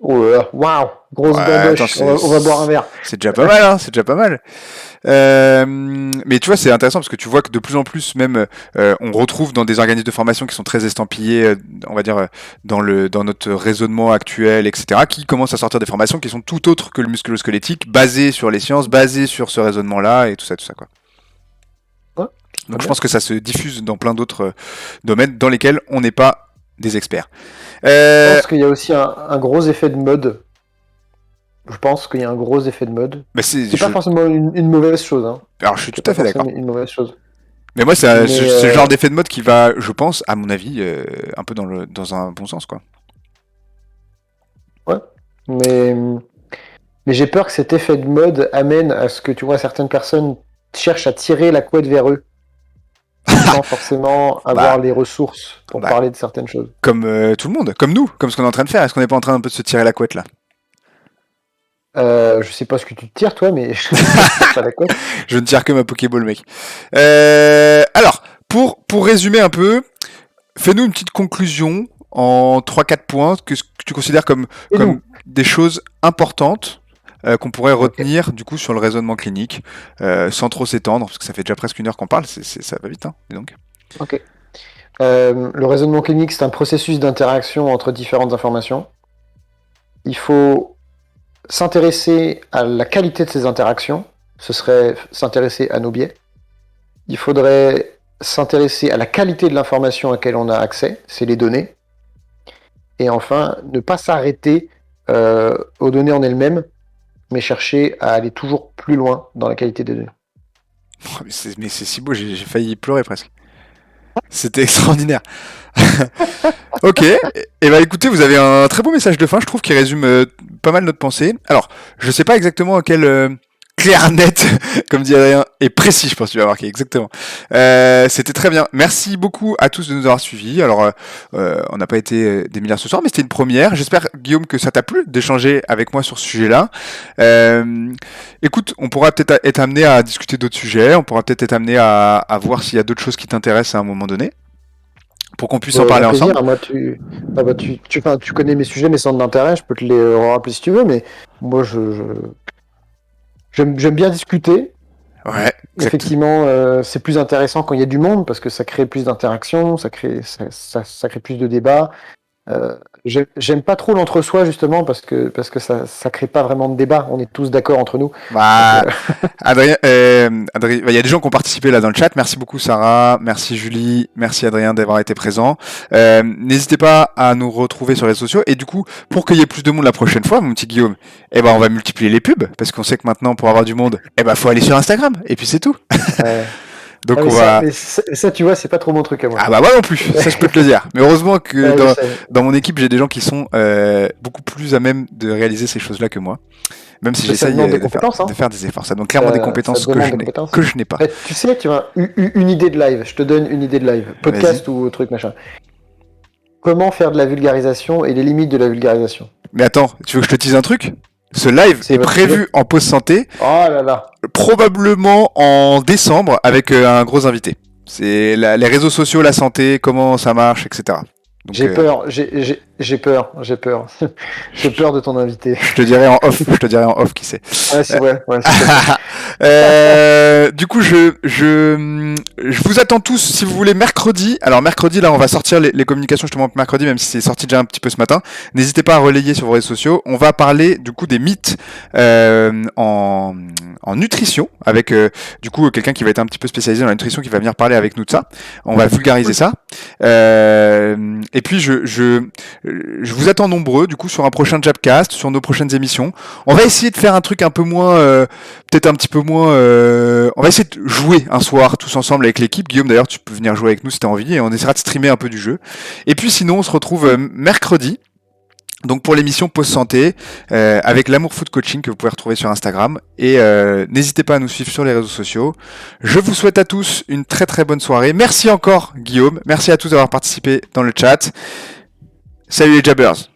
Waouh, grosse bamboche, on va boire un verre. C'est déjà pas mal, hein, c'est déjà pas mal. Mais tu vois, c'est intéressant parce que tu vois que de plus en plus, même, on retrouve dans des organismes de formation qui sont très estampillés, on va dire, dans notre raisonnement actuel, etc., qui commencent à sortir des formations qui sont tout autres que le musculo-squelettique, basées sur les sciences, basées sur ce raisonnement-là et tout ça, quoi. Donc je pense que ça se diffuse dans plein d'autres domaines dans lesquels on n'est pas des experts. Je pense qu'il y a aussi un gros effet de mode. Mais c'est pas forcément une mauvaise chose. Hein. Alors je suis tout à fait d'accord. Une mauvaise chose. Mais moi, Mais c'est le genre d'effet de mode qui va, je pense, à mon avis, un peu dans un bon sens, quoi. ouais. Mais, mais j'ai peur que cet effet de mode amène à ce que, tu vois, certaines personnes cherchent à tirer la couette vers eux, sans forcément avoir Bah, les ressources pour bah, parler de certaines choses. comme tout le monde, comme nous, comme ce qu'on est en train de faire. Est-ce qu'on n'est pas en train un peu de se tirer la couette là? Je sais pas ce que tu te tires, toi, mais je tire pas la couette. Je ne tire que ma Pokéball, mec. Alors, pour résumer un peu, fais-nous une petite conclusion en trois quatre points que tu considères Et comme nous? des choses importantes qu'on pourrait Ok. retenir du coup sur le raisonnement clinique, sans trop s'étendre, parce que ça fait déjà presque 1 heure qu'on parle, ça va vite, hein, dis donc. Ok. Le raisonnement clinique, c'est un processus d'interaction entre différentes informations. Il faut s'intéresser à la qualité de ces interactions. Ce serait s'intéresser à nos biais. Il faudrait s'intéresser à la qualité de l'information à laquelle on a accès, c'est les données. Et enfin, ne pas s'arrêter aux données en elles-mêmes, mais chercher à aller toujours plus loin dans la qualité des données. Oh, mais c'est si beau, j'ai failli pleurer presque. C'était extraordinaire. Ok, et bah écoutez, vous avez un très beau message de fin, je trouve, qui résume pas mal notre pensée. Alors, je sais pas exactement à quel clair, net, comme dit Adrien, et précis, je pense que tu vas marquer, exactement. C'était très bien. Merci beaucoup à tous de nous avoir suivis. Alors, on n'a pas été des milliards ce soir, mais c'était une première. J'espère, Guillaume, que ça t'a plu d'échanger avec moi sur ce sujet-là. Écoute, on pourra peut-être être amené à discuter d'autres sujets, on pourra peut-être être amené à voir s'il y a d'autres choses qui t'intéressent à un moment donné, pour qu'on puisse en parler Avec ensemble. plaisir. Moi, tu connais mes sujets, mes centres d'intérêt. Je peux te les rappeler si tu veux, mais moi, j'aime bien discuter. Ouais, exact. Effectivement, c'est plus intéressant quand il y a du monde parce que ça crée plus d'interactions, ça crée plus de débats. J'aime pas trop l'entre-soi justement parce que ça crée pas vraiment de débat. On est tous d'accord entre nous. Donc, Bah, Adrien, il y a des gens qui ont participé là dans le chat. Merci beaucoup Sarah, merci Julie, merci Adrien d'avoir été présent. N'hésitez pas à nous retrouver sur les réseaux sociaux. Et du coup, pour qu'il y ait plus de monde la prochaine fois, mon petit Guillaume, eh ben on va multiplier les pubs parce qu'on sait que maintenant pour avoir du monde, eh ben faut aller sur Instagram. Et puis c'est tout. euh, Donc ah, on va. mais ça, tu vois, c'est pas trop mon truc à moi. Ah bah moi non plus, ça je peux te le dire. Mais heureusement que Ouais, je sais. dans mon équipe j'ai des gens qui sont beaucoup plus à même de réaliser ces choses-là que moi. Même si Mais ça j'essaye demande des compétences, de hein. faire des efforts. Ça demande clairement des Ça compétences demande des compétences. que je n'ai pas. Tu sais, tu vois, une idée de live. Je te donne une idée de live, Vas-y. podcast ou truc machin. Comment faire de la vulgarisation et les limites de la vulgarisation. Mais attends, tu veux que je te dise un truc? Ce live C'est est votre sujet. prévu en pause santé, Oh là là. probablement en décembre, avec un gros invité. C'est les réseaux sociaux, la santé, comment ça marche, etc. Donc, J'ai peur, j'ai peur. J'ai peur de ton invité. je te dirai en off, je te dirai en off qui c'est. Ouais, c'est ouais, ouais, c'est ça. Du coup, je vous attends tous, si vous voulez, mercredi. Alors mercredi, là, on va sortir les communications justement mercredi, même si c'est sorti déjà un petit peu ce matin. N'hésitez pas à relayer sur vos réseaux sociaux. On va parler du coup des mythes en nutrition, avec du coup quelqu'un qui va être un petit peu spécialisé dans la nutrition, qui va venir parler avec nous de ça. On va vulgariser ça. Et puis je vous attends nombreux, du coup, sur un prochain Jabcast, sur nos prochaines émissions. On va essayer de faire un truc un peu moins, peut-être un petit peu moins. On va essayer de jouer un soir tous ensemble avec l'équipe. Guillaume, d'ailleurs, tu peux venir jouer avec nous si t'as envie, et on essaiera de streamer un peu du jeu. Et puis sinon, on se retrouve mercredi. Donc pour l'émission Pause Santé, avec l'Amour Food Coaching que vous pouvez retrouver sur Instagram. Et n'hésitez pas à nous suivre sur les réseaux sociaux. Je vous souhaite à tous une très très bonne soirée. Merci encore Guillaume. Merci à tous d'avoir participé dans le chat. Salut les Jabbers.